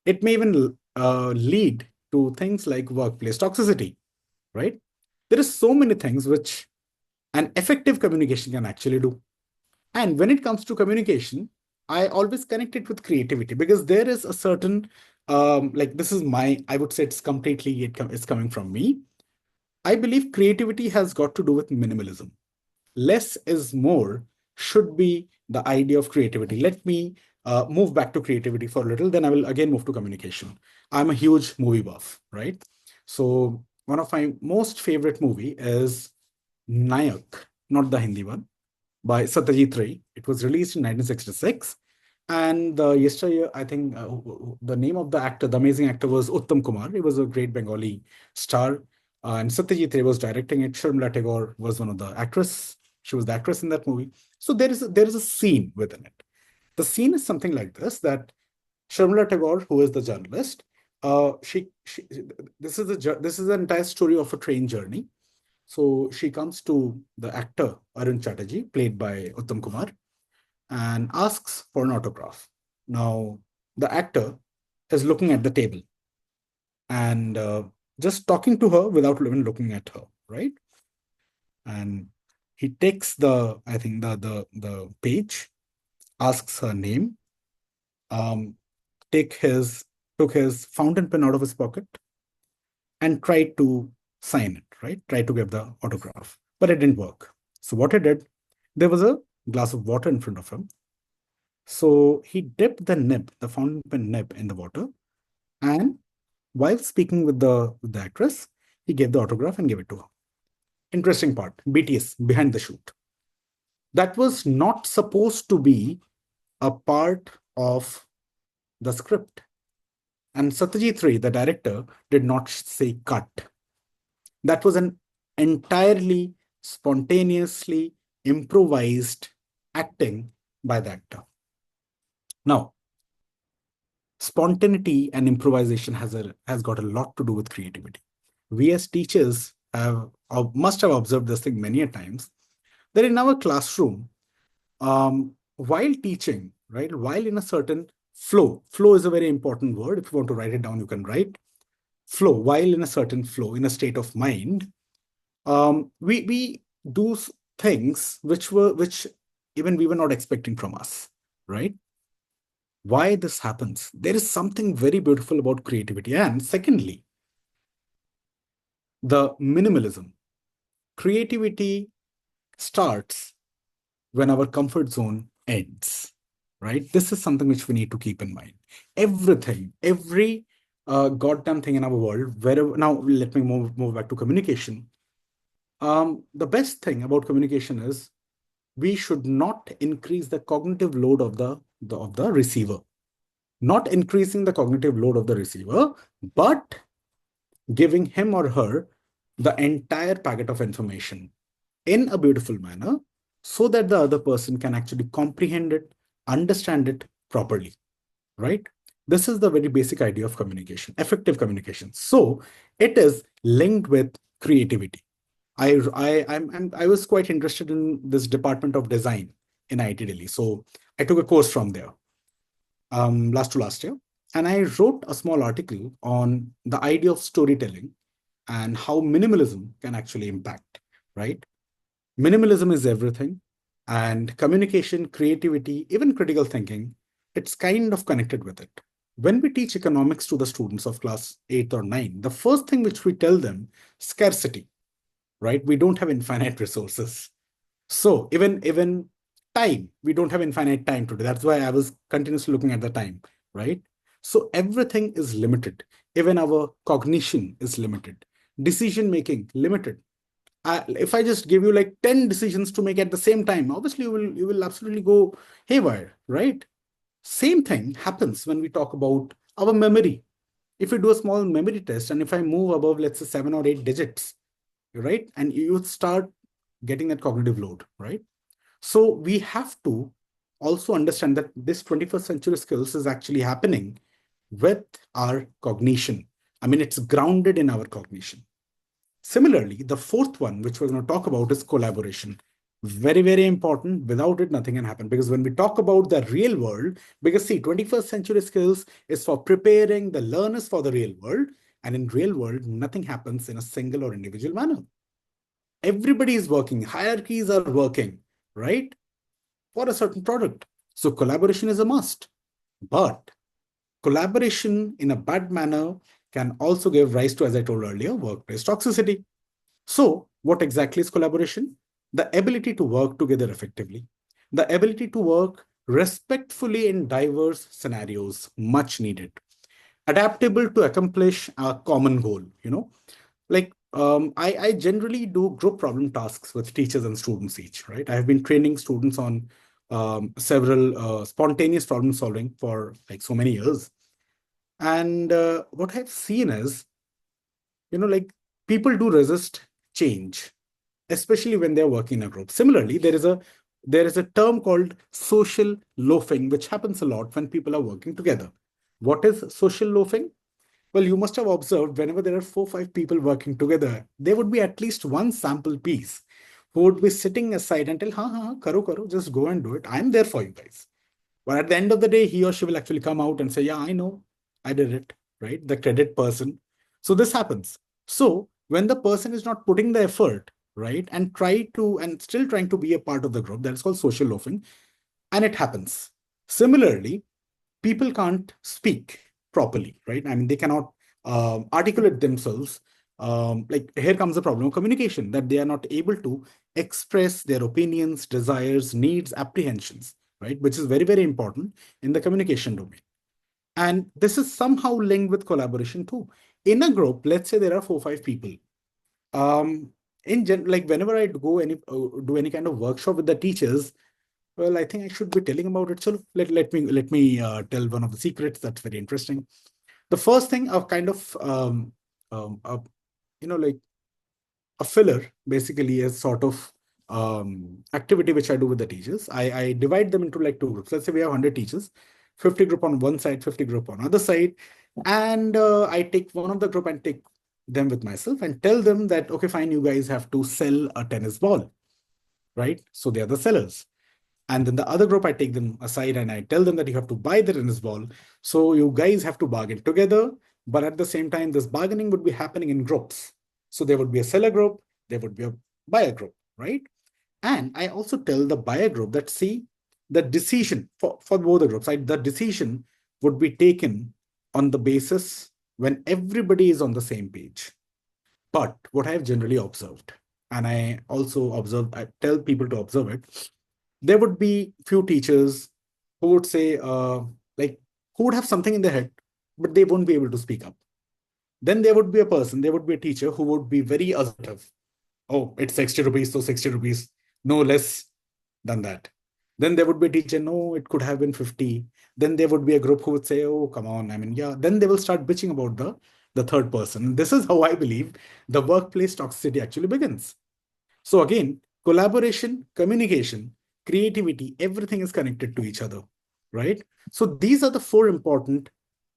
It may even lead to things like workplace toxicity, right? There are so many things which an effective communication can actually do. And when it comes to communication, I always connect it with creativity because there is a certain, like this is I would say it's completely, it's coming from me. I believe creativity has got to do with minimalism. Less is more should be the idea of creativity. Let me move back to creativity for a little, then I will again move to communication. I'm a huge movie buff, right? So one of my most favorite movie is Nayak, not the Hindi one, by Satyajit Ray. It was released in 1966. And yesterday, I think the name of the actor, the amazing actor, was Uttam Kumar. He was a great Bengali star. And Satyajit Ray was directing it. Sharmila Tagore was one of the actress. She was the actress in that movie. So there is a scene within it. The scene is something like this: that Sharmila Tagore, who is the journalist, she this is the entire story of a train journey. So she comes to the actor Arun Chatterjee, played by Uttam Kumar, and asks for an autograph. Now, the actor is looking at the table and just talking to her without even looking at her, right? And he takes I think the page, asks her name, um, take his took his fountain pen out of his pocket and tried to sign it, right? Tried to give the autograph, but it didn't work. So what he did, there was a glass of water in front of him. So he dipped the fountain pen nib in the water, and while speaking with the actress, he gave the autograph and gave it to her. Interesting part, BTS, behind the shoot. That was not supposed to be a part of the script. And Satyajit Ray, the director, did not say cut. That was an entirely spontaneously improvised acting by the actor. Now, spontaneity and improvisation has got a lot to do with creativity. We as teachers must have observed this thing many a times, that in our classroom, while teaching, right, while in a certain flow is a very important word. If you want to write it down, you can write flow. While in a certain flow, in a state of mind, we do things which even we were not expecting from us, right? Why this happens? There is something very beautiful about creativity. And secondly, the minimalism. Creativity starts when our comfort zone ends, right? This is something which we need to keep in mind. Everything, every goddamn thing in our world, wherever. Now, let me move back to communication. The best thing about communication is we should not increase the cognitive load of the receiver. Not increasing the cognitive load of the receiver, but giving him or her the entire packet of information in a beautiful manner so that the other person can actually comprehend it, understand it properly, right? This is the very basic idea of communication, effective communication. So it is linked with creativity. I was quite interested in this department of design in IIT Delhi. So I took a course from there last year, and I wrote a small article on the idea of storytelling and how minimalism can actually impact, right? Minimalism is everything, and communication, creativity, even critical thinking, it's kind of connected with it. When we teach economics to the students of class 8 or 9, the first thing which we tell them, scarcity, right? We don't have infinite resources. So even time, we don't have infinite time today. That's why I was continuously looking at the time, right? So everything is limited. Even our cognition is limited. Decision making limited. If I just give you like 10 decisions to make at the same time, obviously you will absolutely go haywire, right? Same thing happens when we talk about our memory. If we do a small memory test, and if I move above, let's say 7 or 8 digits, right, and you would start getting that cognitive load, right? So we have to also understand that this 21st century skills is actually happening with our cognition. I mean, it's grounded in our cognition. Similarly, the fourth one, which we're going to talk about, is collaboration. Very, very important. Without it, nothing can happen. Because when we talk about the real world, because see, 21st century skills is for preparing the learners for the real world. And in real world, nothing happens in a single or individual manner. Everybody is working. Hierarchies are working, right, for a certain product. So collaboration is a must. But collaboration in a bad manner can also give rise to, as I told earlier, workplace toxicity. So what exactly is collaboration? The ability to work together effectively, the ability to work respectfully in diverse scenarios, much needed, adaptable to accomplish a common goal, like I generally do group problem tasks with teachers and students each, right? I have been training students on several spontaneous problem solving for like so many years. And what I've seen is, like people do resist change, especially when they're working in a group. Similarly, there is a term called social loafing, which happens a lot when people are working together. What is social loafing? Well, you must have observed whenever there are 4, 5 people working together, there would be at least one sample piece who would be sitting aside and tell, ha, karo, just go and do it. I'm there for you guys. But at the end of the day, he or she will actually come out and say, yeah, I know, I did it, right? The credit person. So this happens. So when the person is not putting the effort, right, and still trying to be a part of the group, that is called social loafing, and it happens. Similarly, people can't speak properly, right? I mean, they cannot articulate themselves. Like here comes the problem of communication, that they are not able to express their opinions, desires, needs, apprehensions, right? Which is very, very important in the communication domain. And this is somehow linked with collaboration too. In a group, let's say there are 4, 5 people. Um, like whenever I go do any kind of workshop with the teachers, well, I think I should be telling about it. So let me tell one of the secrets that's very interesting. The first thing of kind of a, like a filler basically is sort of activity which I do with the teachers. I divide them into like two groups. Let's say we have 100 teachers, 50 group on one side, 50 group on other side, and I take one of the group and take them with myself and tell them that okay, fine, you guys have to sell a tennis ball, right? So they are the sellers. And then the other group, I take them aside and I tell them that you have to buy the tennis ball. So you guys have to bargain together. But at the same time, this bargaining would be happening in groups. So there would be a seller group, there would be a buyer group, right? And I also tell the buyer group that, see, the decision for both the groups, right? The decision would be taken on the basis when everybody is on the same page. But what I have generally observed, and I also observe, I tell people to observe it, there would be few teachers who would say, like, who would have something in their head, but they won't be able to speak up. Then there would be a teacher who would be very assertive. Oh, it's 60 rupees, so 60 rupees, no less than that. Then there would be a teacher, no, it could have been 50. Then there would be a group who would say, oh, come on. I mean, yeah. Then they will start bitching about the third person. This is how I believe the workplace toxicity actually begins. So again, collaboration, communication, creativity, everything is connected to each other, right? So these are the 4 important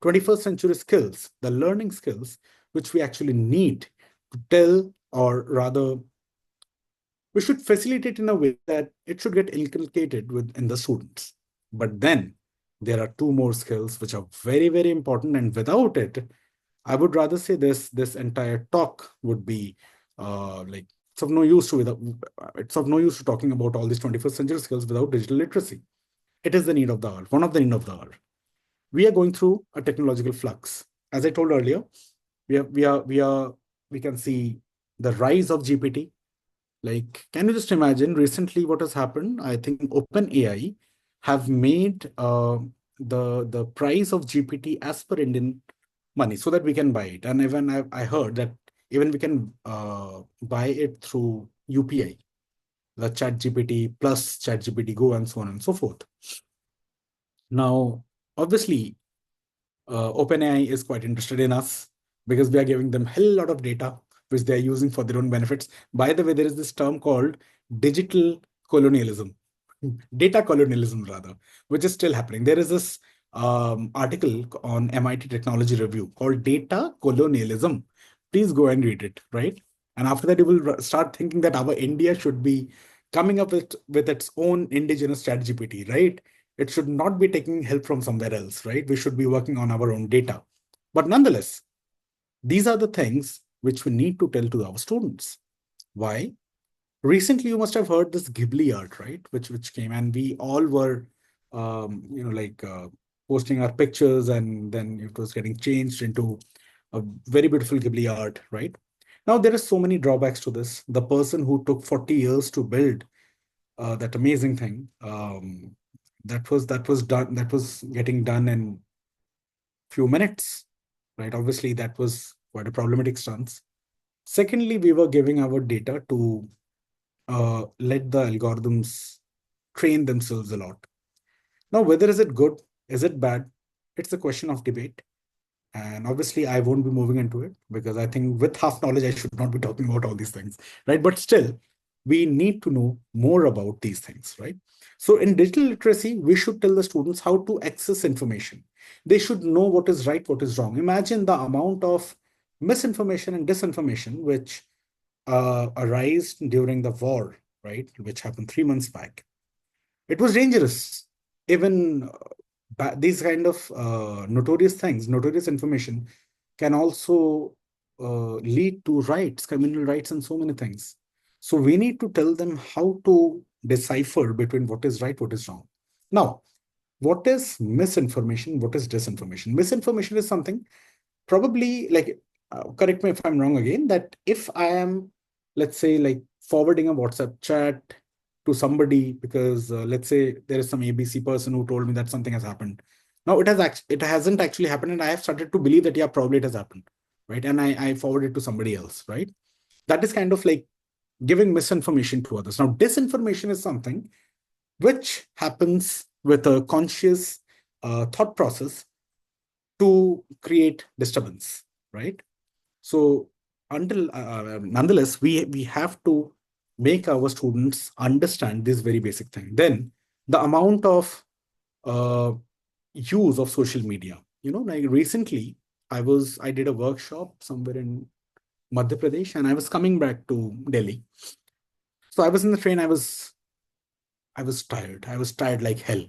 21st century skills, the learning skills, which we actually need to tell, or rather, we should facilitate in a way that it should get inculcated in the students. But then there are 2 more skills which are very, very important. And without it, I would rather say this entire talk would be like it's of no use to talking about all these 21st century skills without digital literacy. It is the need of the hour, one of the need of the hour. We are going through a technological flux. As I told earlier, we can see the rise of GPT. Like, can you just imagine recently what has happened? I think OpenAI have made the price of GPT as per Indian money so that we can buy it. And even I heard that even we can buy it through UPI, the Chat GPT plus Chat GPT Go and so on and so forth. Now, obviously, OpenAI is quite interested in us because we are giving them a hell lot of data which they're using for their own benefits. By the way, there is this term called digital colonialism, data colonialism rather, which is still happening. There is this article on MIT Technology Review called Data Colonialism. Please go and read it, right? And after that, you will start thinking that our India should be coming up with its own indigenous chat GPT, right? It should not be taking help from somewhere else, right? We should be working on our own data. But nonetheless, these are the things which we need to tell to our students. Why? Recently, you must have heard this Ghibli art, right? Which came, and we all were, like posting our pictures, and then it was getting changed into a very beautiful Ghibli art, right? Now there are so many drawbacks to this. The person who took 40 years to build that amazing thing, That was getting done in few minutes, right? Obviously, that was quite a problematic stance. Secondly, we were giving our data to let the algorithms train themselves a lot. Now, whether is it good, is it bad? It's a question of debate. And obviously, I won't be moving into it because I think with half knowledge, I should not be talking about all these things, right? But still, we need to know more about these things, right? So in digital literacy, we should tell the students how to access information. They should know what is right, what is wrong. Imagine the amount of misinformation and disinformation which arise during the war, right? Which happened 3 months back. It was dangerous. Even these kind of notorious things, notorious information can also lead to rights, communal rights, and so many things. So we need to tell them how to decipher between what is right, what is wrong. Now, what is misinformation? What is disinformation? Misinformation is something probably like, correct me if I'm wrong again, that if I am, let's say, like forwarding a WhatsApp chat to somebody because let's say there is some ABC person who told me that something has happened. Now it hasn't actually happened, and I have started to believe that yeah, probably it has happened, right? And I forward it to somebody else, right? That is kind of like giving misinformation to others. Now, disinformation is something which happens with a conscious thought process to create disturbance, right? So until nonetheless, we have to make our students understand this very basic thing. Then the amount of uh, use of social media. Like recently, I did a workshop somewhere in Madhya Pradesh, and I was coming back to Delhi. So I was in the train. I was tired. I was tired like hell,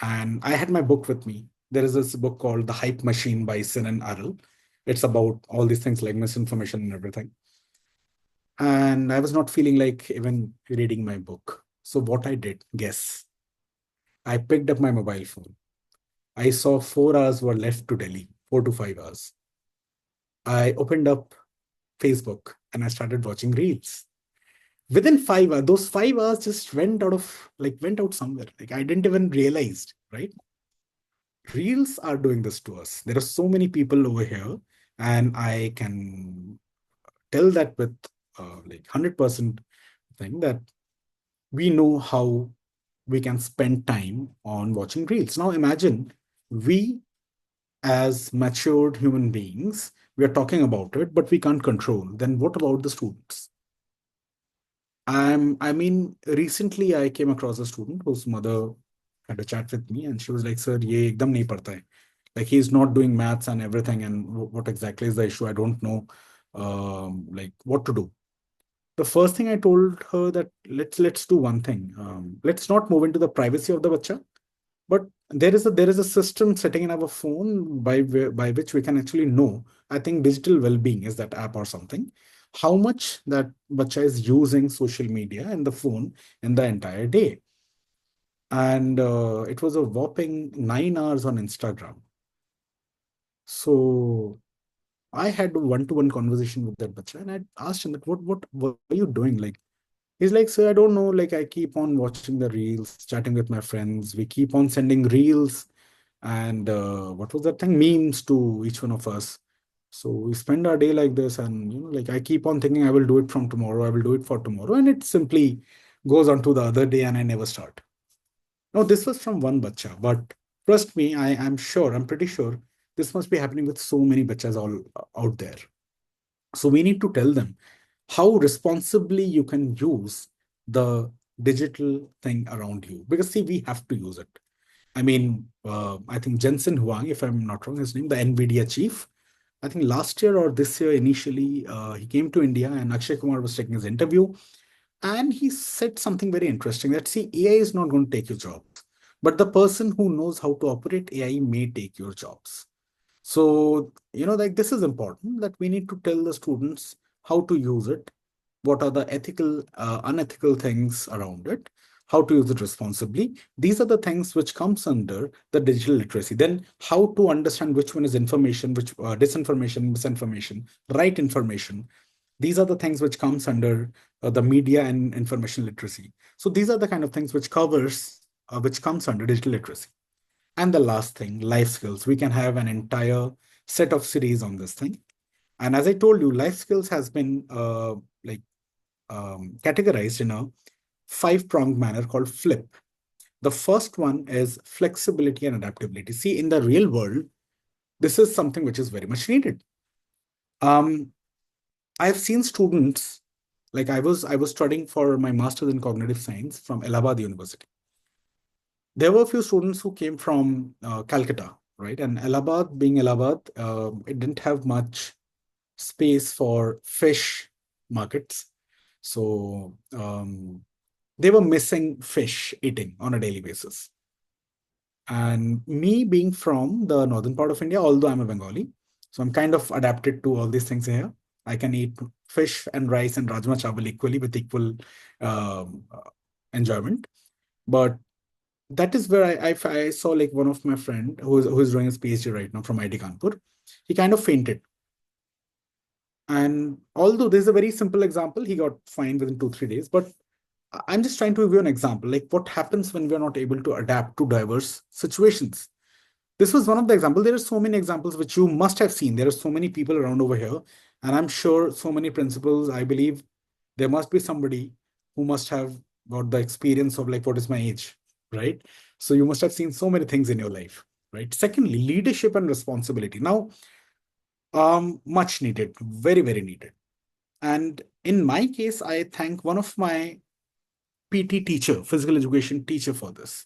and I had my book with me. There is this book called The Hype Machine by Sin and Aral. It's about all these things like misinformation and everything. And I was not feeling like even reading my book. So what I did, guess, I picked up my mobile phone. I saw 4 hours were left to Delhi, 4 to 5 hours. I opened up Facebook and I started watching reels. Within 5 hours, those 5 hours just went out somewhere. Like I didn't even realize, right? Reels are doing this to us. There are so many people over here, and I can tell that with like 100% thing that we know how we can spend time on watching reels. Now imagine we as matured human beings, we are talking about it, but we can't control. Then what about the students? Recently I came across a student whose mother had a chat with me, and she was like, "Sir, ye ekdam nahi padta hai." Like he's not doing maths and everything, and what exactly is the issue? I don't know, like what to do. The first thing I told her that let's do one thing. Let's not move into the privacy of the bacha, but there is a system setting in our phone by which we can actually know. I think digital well-being is that app or something. How much that bacha is using social media and the phone in the entire day, and it was a whopping 9 hours on Instagram. So I had a one-to-one conversation with that bacha, and I asked him that what are you doing? Like he's like, "Sir, I don't know. Like I keep on watching the reels, chatting with my friends. We keep on sending reels and what was that thing? Memes to each one of us. So we spend our day like this, and like I keep on thinking I will do it from tomorrow. I will do it for tomorrow, and it simply goes on to the other day, and I never start." Now this was from one bacha, but trust me, I'm pretty sure this must be happening with so many bachas all out there. So we need to tell them how responsibly you can use the digital thing around you. Because see, we have to use it. I think Jensen Huang, if I'm not wrong, his name, the NVIDIA chief, I think last year or this year initially, he came to India and Akshay Kumar was taking his interview. And he said something very interesting that see, AI is not going to take your jobs, but the person who knows how to operate AI may take your jobs. So, like this is important that we need to tell the students how to use it, what are the ethical, unethical things around it, how to use it responsibly. These are the things which comes under the digital literacy. Then how to understand which one is information, which disinformation, misinformation, right information. These are the things which comes under the media and information literacy. So these are the kind of things which covers which comes under digital literacy. And the last thing, life skills. We can have an entire set of series on this thing. And as I told you, life skills has been categorized in a five-pronged manner called FLIP. The first one is flexibility and adaptability. See, in the real world, this is something which is very much needed. I've seen students, like I was studying for my master's in cognitive science from Allahabad University. There were a few students who came from Calcutta, right? And Allahabad, being Allahabad, it didn't have much space for fish markets. So they were missing fish eating on a daily basis. And me being from the northern part of India, although I'm a Bengali, so I'm kind of adapted to all these things here. I can eat fish and rice and rajma chawal equally with equal um, uh, enjoyment. But that is where I saw like one of my friend who is doing his PhD right now from IIT Kanpur. He kind of fainted. And although this is a very simple example, he got fined within 2, 3 days. But I'm just trying to give you an example, like what happens when we are not able to adapt to diverse situations. This was one of the examples. There are so many examples which you must have seen. There are so many people around over here, and I'm sure so many principals. I believe there must be somebody who must have got the experience of like what is my age, right? So you must have seen so many things in your life, right? Secondly, leadership and responsibility. Now, much needed, very, very needed. And in my case, I thank one of my PT teacher, physical education teacher for this,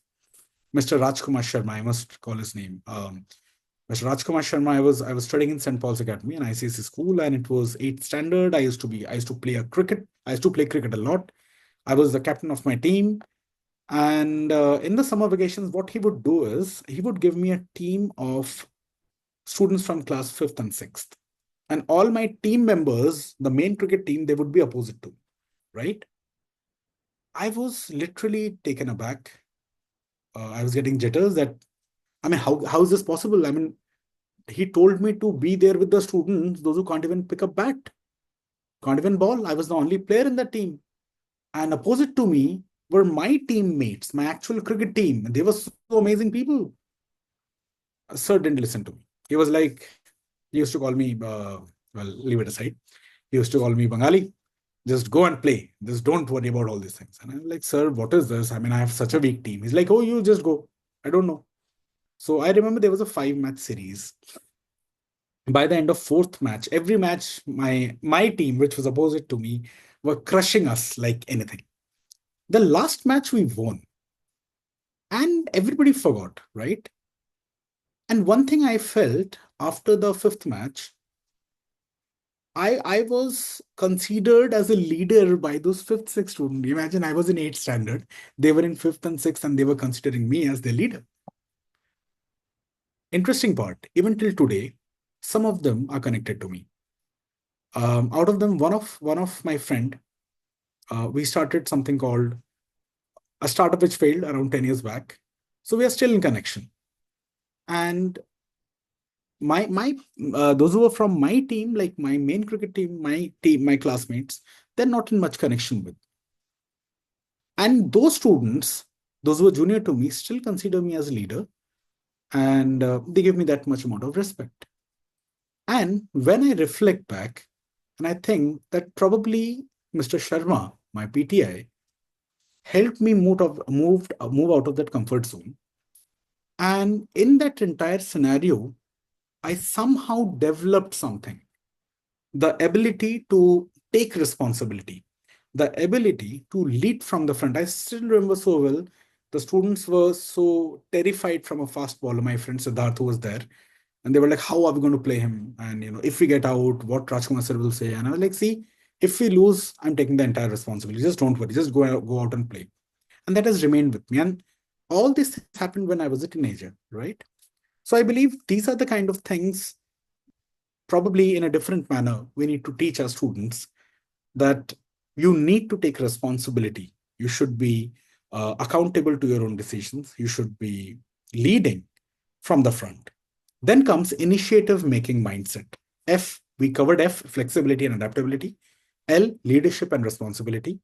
Mr. Rajkumar Sharma. I must call his name. Mr. Rajkumar Sharma. I was studying in St. Paul's Academy, an ICSE school, and it was 8th standard. I used to play a cricket. I used to play cricket a lot. I was the captain of my team. And in the summer vacations, what he would do is he would give me a team of students from class 5th and 6th. And all my team members, the main cricket team, they would be opposite to, right? I was literally taken aback. I was getting jitters that, I mean, how is this possible? I mean, he told me to be there with the students, those who can't even pick a bat, can't even ball. I was the only player in the team. And opposite to me were my teammates, my actual cricket team. They were so amazing people. Sir didn't listen to me. He was like, he used to call me, well, leave it aside. He used to call me Bengali. Just go and play. Just don't worry about all these things. And I'm like, sir, what is this? I mean, I have such a weak team. He's like, oh, you just go. I don't know. So I remember there was a 5 match series. By the end of fourth match, every match, my team, which was opposite to me, were crushing us like anything. The last match we won, and everybody forgot, right? And one thing I felt after the fifth match, I was considered as a leader by those fifth, sixth students. Imagine I was in 8th standard, they were in fifth and sixth, and they were considering me as their leader. Interesting part, even till today, some of them are connected to me. Out of them, one of my friend, we started something called a startup which failed around 10 years back. So we are still in connection. And my those who were from my team, like my main cricket team, my classmates, they're not in much connection with. And those students, those who are junior to me, still consider me as a leader, and they give me that much amount of respect. And when I reflect back, and I think that probably Mr. Sharma, my PTI, helped me move out of that comfort zone. And in that entire scenario, I somehow developed something, the ability to take responsibility, the ability to lead from the front. I still remember so well, the students were so terrified from a fast bowler, my friend Siddharth, who was there. And they were like, how are we going to play him? And, if we get out, what Rajkumar sir will say. And I was like, see, if we lose, I'm taking the entire responsibility. Just don't worry. Just go out and play. And that has remained with me. And all this happened when I was a teenager, right? So I believe these are the kind of things, probably in a different manner, we need to teach our students that you need to take responsibility. You should be accountable to your own decisions. You should be leading from the front. Then comes initiative making mindset. F, we covered F, flexibility and adaptability. L, leadership and responsibility.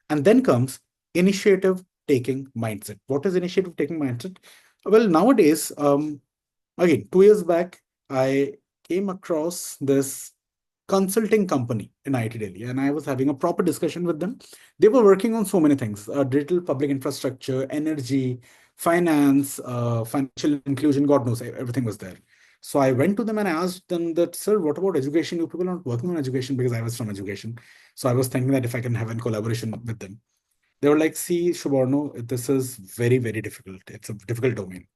And then comes initiative taking mindset. What is initiative taking mindset? Well, nowadays, again, 2 years back, I came across this consulting company in IIT Delhi, and I was having a proper discussion with them. They were working on so many things: digital public infrastructure, energy, finance, financial inclusion. God knows, everything was there. So I went to them and I asked them that, sir, what about education? You people are not working on education, because I was from education. So I was thinking that if I can have a collaboration with them. They were like, see, Shuborno, this is very, very difficult. It's a difficult domain.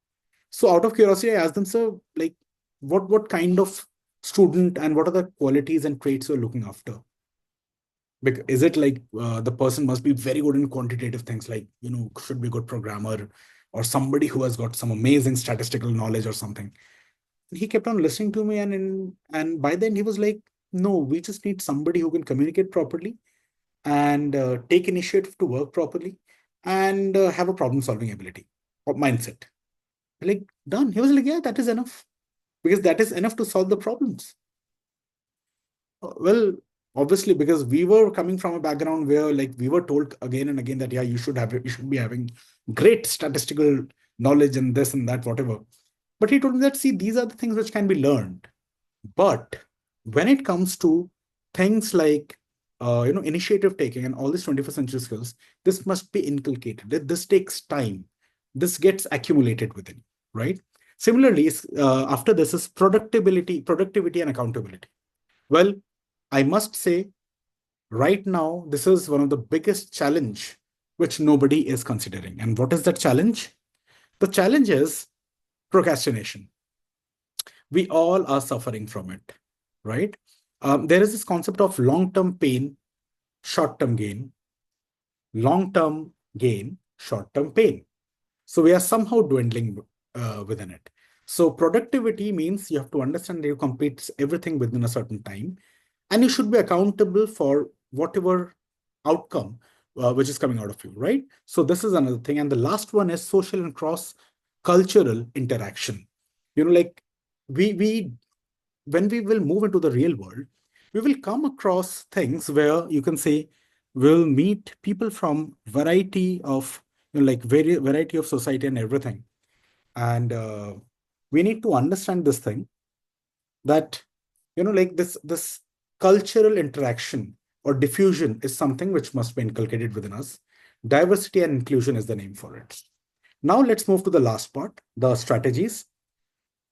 So out of curiosity, I asked them, sir, like, what kind of student and what are the qualities and traits you're looking after? Because is it like the person must be very good in quantitative things, like, should be a good programmer, or somebody who has got some amazing statistical knowledge or something? He kept on listening to me, and by then he was like, no, we just need somebody who can communicate properly and take initiative to work properly and have a problem solving ability or mindset. Like, done. He was like, yeah, that is enough, because that is enough to solve the problems. Well, obviously, because we were coming from a background where, like, we were told again and again that, yeah, you should be having great statistical knowledge and this and that, whatever. But he told me that, see, these are the things which can be learned. But when it comes to things like, initiative taking and all these 21st century skills, this must be inculcated. This takes time. This gets accumulated within, right? Similarly, after this is productivity and accountability. Well, I must say, right now, this is one of the biggest challenge which nobody is considering. And what is that challenge? The challenge is procrastination. We all are suffering from it, right? There is this concept of long-term pain, short-term gain, long-term gain, short-term pain. So we are somehow dwindling within it. So productivity means you have to understand that you complete everything within a certain time, and you should be accountable for whatever outcome which is coming out of you, right? So this is another thing. And the last one is social and cross-cultural interaction. Like, we when we will move into the real world, we will come across things where you can say we'll meet people from variety of, like, variety of society and everything. And we need to understand this thing, that, like, this cultural interaction or diffusion is something which must be inculcated within us. Diversity and inclusion is the name for it. Now let's move to the last part, the strategies.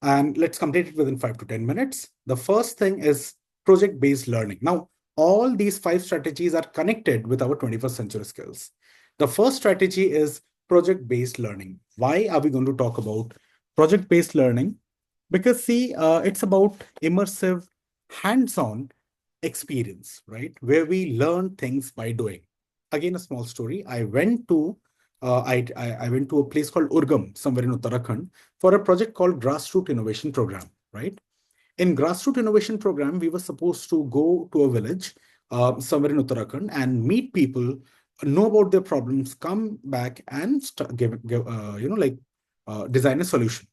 And let's complete it within 5 to 10 minutes. The first thing is project-based learning. Now, all these 5 strategies are connected with our 21st century skills. The first strategy is project-based learning. Why are we going to talk about project-based learning? Because, see, it's about immersive, hands-on experience, right? Where we learn things by doing. Again, a small story. I went to a place called Urgam, somewhere in Uttarakhand, for a project called Grassroots Innovation Program, right? In Grassroots Innovation Program, we were supposed to go to a village somewhere in Uttarakhand and meet people, know about their problems, come back and design a solution.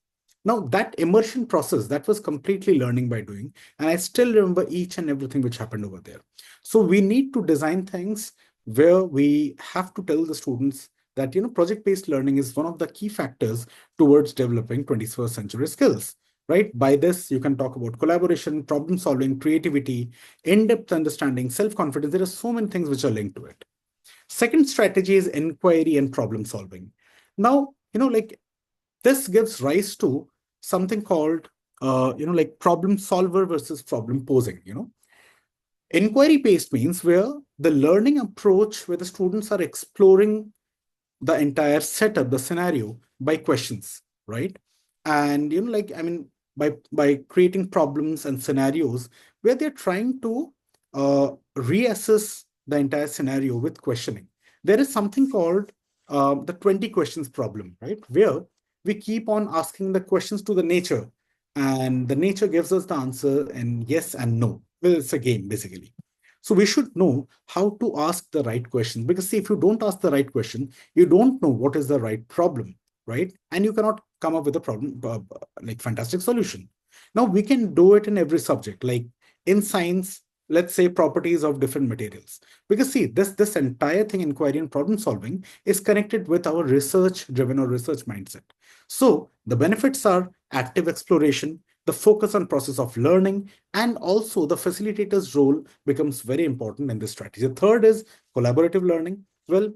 Now, that immersion process, that was completely learning by doing. And I still remember each and everything which happened over there. So we need to design things where we have to tell the students that, project-based learning is one of the key factors towards developing 21st century skills, right? By this, you can talk about collaboration, problem solving, creativity, in-depth understanding, self-confidence. There are so many things which are linked to it. Second strategy is inquiry and problem solving. Now, like, this gives rise to something called, like, problem solver versus problem posing. Inquiry based means where the learning approach, where the students are exploring the entire setup, the scenario, by questions, right? And, like, I mean, by creating problems and scenarios where they're trying to reassess the entire scenario with questioning. There is something called the 20 questions problem, right? Where we keep on asking the questions to the nature, and the nature gives us the answer in yes and no. Well, it's a game, basically. So we should know how to ask the right question, because, see, if you don't ask the right question, you don't know what is the right problem, right? And you cannot come up with a problem, like, fantastic solution. Now we can do it in every subject. Like, in science, let's say, properties of different materials. Because see, this entire thing, inquiry and problem solving, is connected with our research driven or research mindset. So the benefits are active exploration, the focus on process of learning, and also the facilitator's role becomes very important in this strategy. The third is collaborative learning. Well,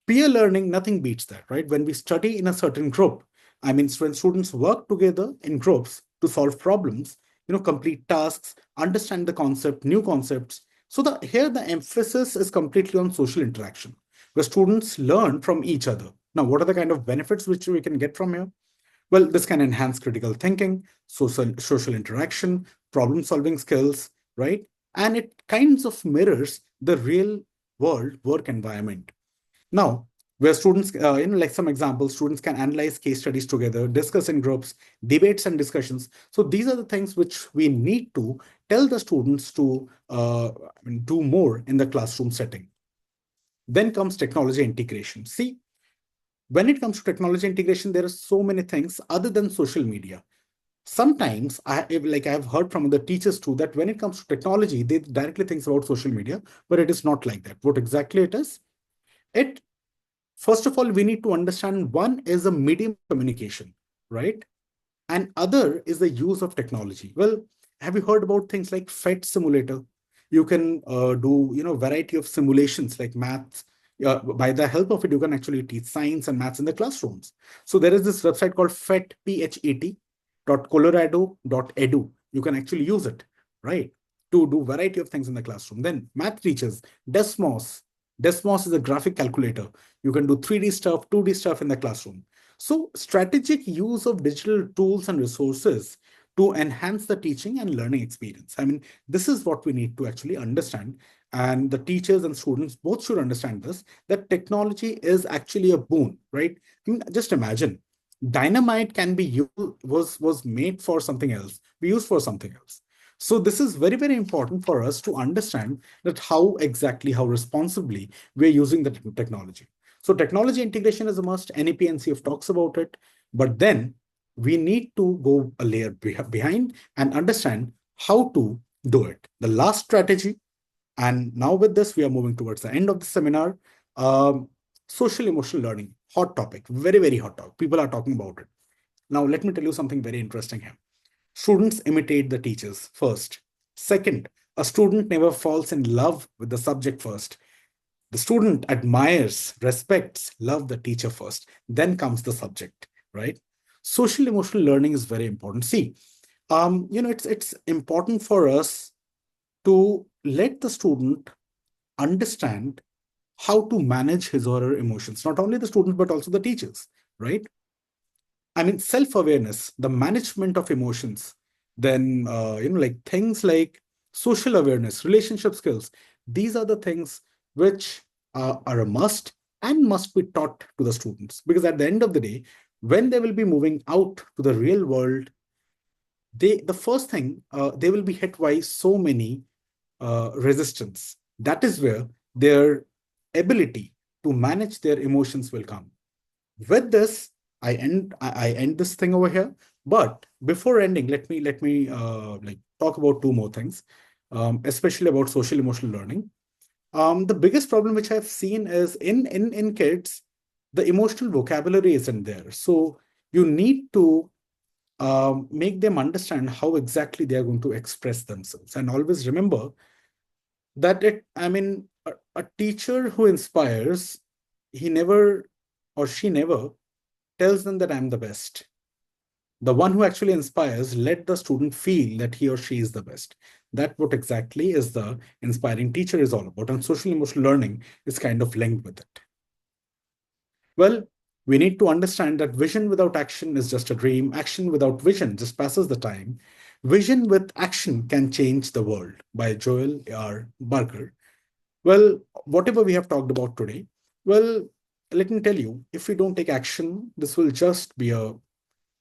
peer learning, nothing beats that, right? When we study in a certain group, I mean, when students work together in groups to solve problems, complete tasks, understand the concept, new concepts. So here the emphasis is completely on social interaction, where students learn from each other. Now, what are the kind of benefits which we can get from here? Well, this can enhance critical thinking, social interaction, problem solving skills, right? And it kinds of mirrors the real world work environment. Now, where students, like some examples, students can analyze case studies together, discuss in groups, debates and discussions. So these are the things which we need to tell the students to do more in the classroom setting. Then comes technology integration. See, when it comes to technology integration, there are so many things other than social media. Sometimes I have heard from the teachers too that when it comes to technology, they directly think about social media, but it is not like that. What exactly it is? It First of all, we need to understand one is a medium of communication, right? And other is the use of technology. Well, have you heard about things like FET simulator? You can do variety of simulations like maths. By the help of it, you can actually teach science and maths in the classrooms. So there is this website called FET.colorado.edu. You can actually use it, right, to do variety of things in the classroom. Then math teachers, Desmos. Desmos is a graphic calculator. You can do 3D stuff, 2D stuff in the classroom. So strategic use of digital tools and resources to enhance the teaching and learning experience. I mean, this is what we need to actually understand. And the teachers and students both should understand this, that technology is actually a boon, right? I mean, just imagine dynamite can be used, was made for something else, be used for something else. So this is very, very important for us to understand that how responsibly we're using the technology. So technology integration is a must. NEP and CF talks about it, but then we need to go a layer behind and understand how to do it. The last strategy, and now with this, we are moving towards the end of the seminar. Um, Social emotional learning, hot topic, very, very hot topic. People are talking about it. Now, let me tell you something very interesting here. Students imitate the teachers first. Second, a student never falls in love with the subject first. The student admires, respects, love the teacher first. Then comes the subject, right? Social emotional learning is very important. See, it's important for us to let the student understand how to manage his or her emotions, not only the students, but also the teachers, right? I mean, self-awareness, the management of emotions, then, like things like social awareness, relationship skills. These are the things which are a must and must be taught to the students. Because at the end of the day, when they will be moving out to the real world, the first thing, they will be hit by so many resistance. That is where their ability to manage their emotions will come. With this, I end this thing over here. But before ending, let me like talk about two more things, especially about social emotional learning. The biggest problem which I've seen is in kids, the emotional vocabulary isn't there. So you need to make them understand how exactly they are going to express themselves. And always remember that I mean, a teacher who inspires, he never or she never tells them that I'm the best. The one who actually inspires, let the student feel that he or she is the best. That what exactly is the inspiring teacher is all about. And social emotional learning is kind of linked with it. Well, we need to understand that vision without action is just a dream. Action without vision just passes the time. Vision with action can change the world, by Joel R. Barker. Well, whatever we have talked about today, well, let me tell you, if we don't take action, this will just be a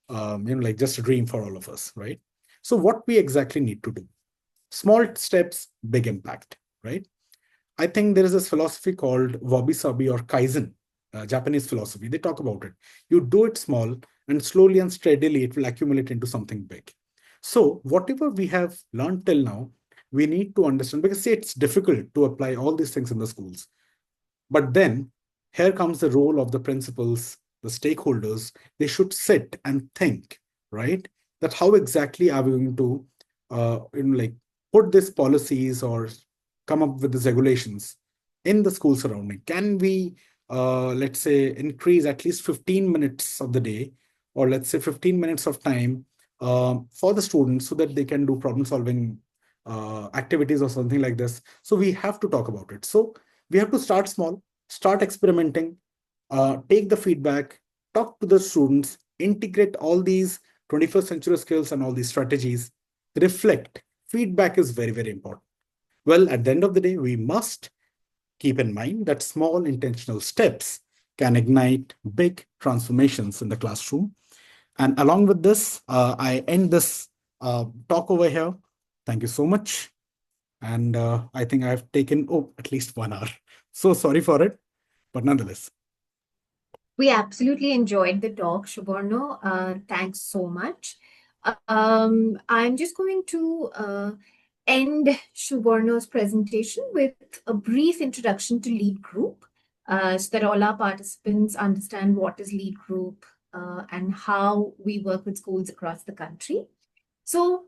like just a dream for all of us, right? So what we exactly need to do? Small steps, big impact, right? I think there is this philosophy called wabi-sabi or kaizen, Japanese philosophy. They talk about it. You do it small, and slowly and steadily it will accumulate into something big. So whatever we have learned till now, we need to understand, because see, it's difficult to apply all these things in the schools. But then here comes the role of the principals, the stakeholders. They should sit and think, right? That how exactly are we going to, like put these policies or come up with these regulations in the school surrounding? Can we, let's say, increase at least 15 minutes of the day, or let's say 15 minutes of time for the students so that they can do problem solving activities or something like this? So we have to talk about it. So we have to start small, start experimenting, take the feedback, talk to the students, integrate all these 21st century skills and all these strategies, reflect. Feedback is very, very important. Well, at the end of the day, we must keep in mind that small intentional steps can ignite big transformations in the classroom. And along with this, I end this talk over here. Thank you so much. And I think I've taken at least 1 hour. So sorry for it, but nonetheless. We absolutely enjoyed the talk, Shuborno. Thanks so much. I'm just going to end Shuborno's presentation with a brief introduction to lead group, so that all our participants understand what is lead group and how we work with schools across the country. So,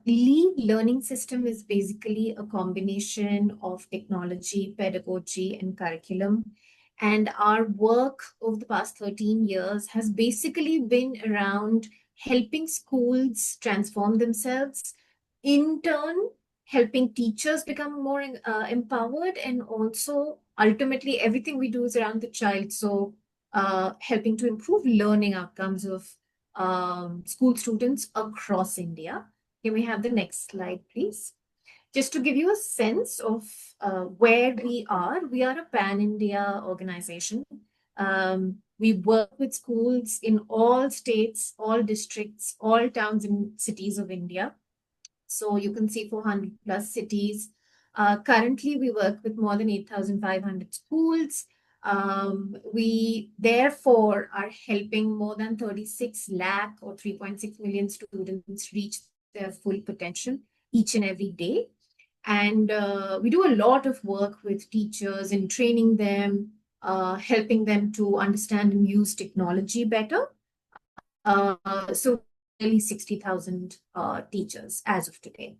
lead learning system is basically a combination of technology, pedagogy, and curriculum. And our work over the past 13 years has basically been around helping schools transform themselves, in turn, helping teachers become more empowered, and also ultimately everything we do is around the child. So, helping to improve learning outcomes of school students across India. Can we have the next slide, please? Just to give you a sense of where we are a pan-India organization. We work with schools in all states, all districts, all towns and cities of India. So you can see 400 plus cities. Currently, we work with more than 8,500 schools. We therefore are helping more than 36 lakh or 3.6 million students reach their full potential each and every day. And we do a lot of work with teachers in training them, helping them to understand and use technology better. So nearly 60,000 teachers as of today.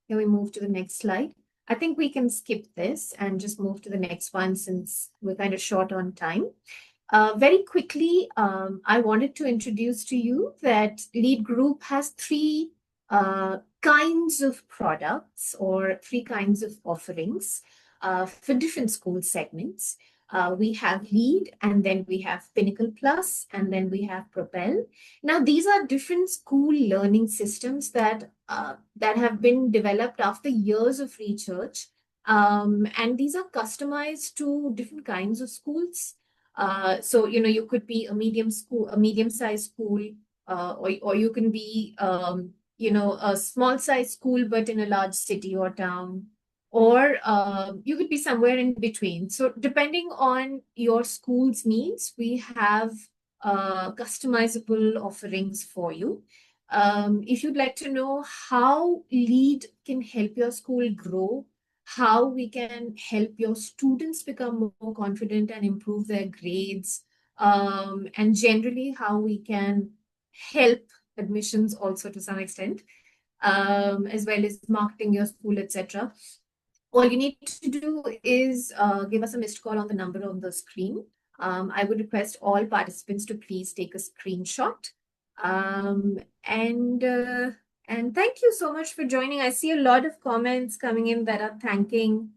Can we move to the next slide? I think we can skip this and just move to the next one since we're kind of short on time. Very quickly, I wanted to introduce to you that Lead Group has three kinds of products or three kinds of offerings for different school segments. We have Lead, and then we have Pinnacle Plus, and then we have Propel. Now, these are different school learning systems that have been developed after years of research, and these are customized to different kinds of schools. So you could be a medium-sized school, or you can be a small-sized school but in a large city or town, or you could be somewhere in between. So depending on your school's needs, we have customizable offerings for you. If you'd like to know how Lead can help your school grow, how we can help your students become more confident and improve their grades, and generally how we can help admissions also to some extent, as well as marketing your school, etc. All you need to do is give us a missed call on the number on the screen. I would request all participants to please take a screenshot. And thank you so much for joining. I see a lot of comments coming in that are thanking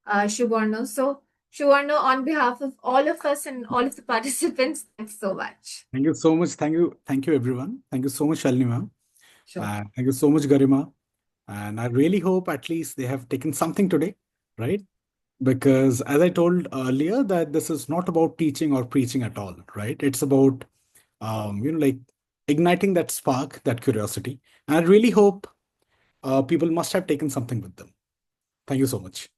Shuborno. So Shuborno, on behalf of all of us and all of the participants, thanks so much. Thank you so much. Thank you, everyone. Thank you so much, Shalini ma'am. Sure. Thank you so much, Garima. And I really hope at least they have taken something today, right? Because as I told earlier, that this is not about teaching or preaching at all, right? It's about, like igniting that spark, that curiosity. And I really hope people must have taken something with them. Thank you so much.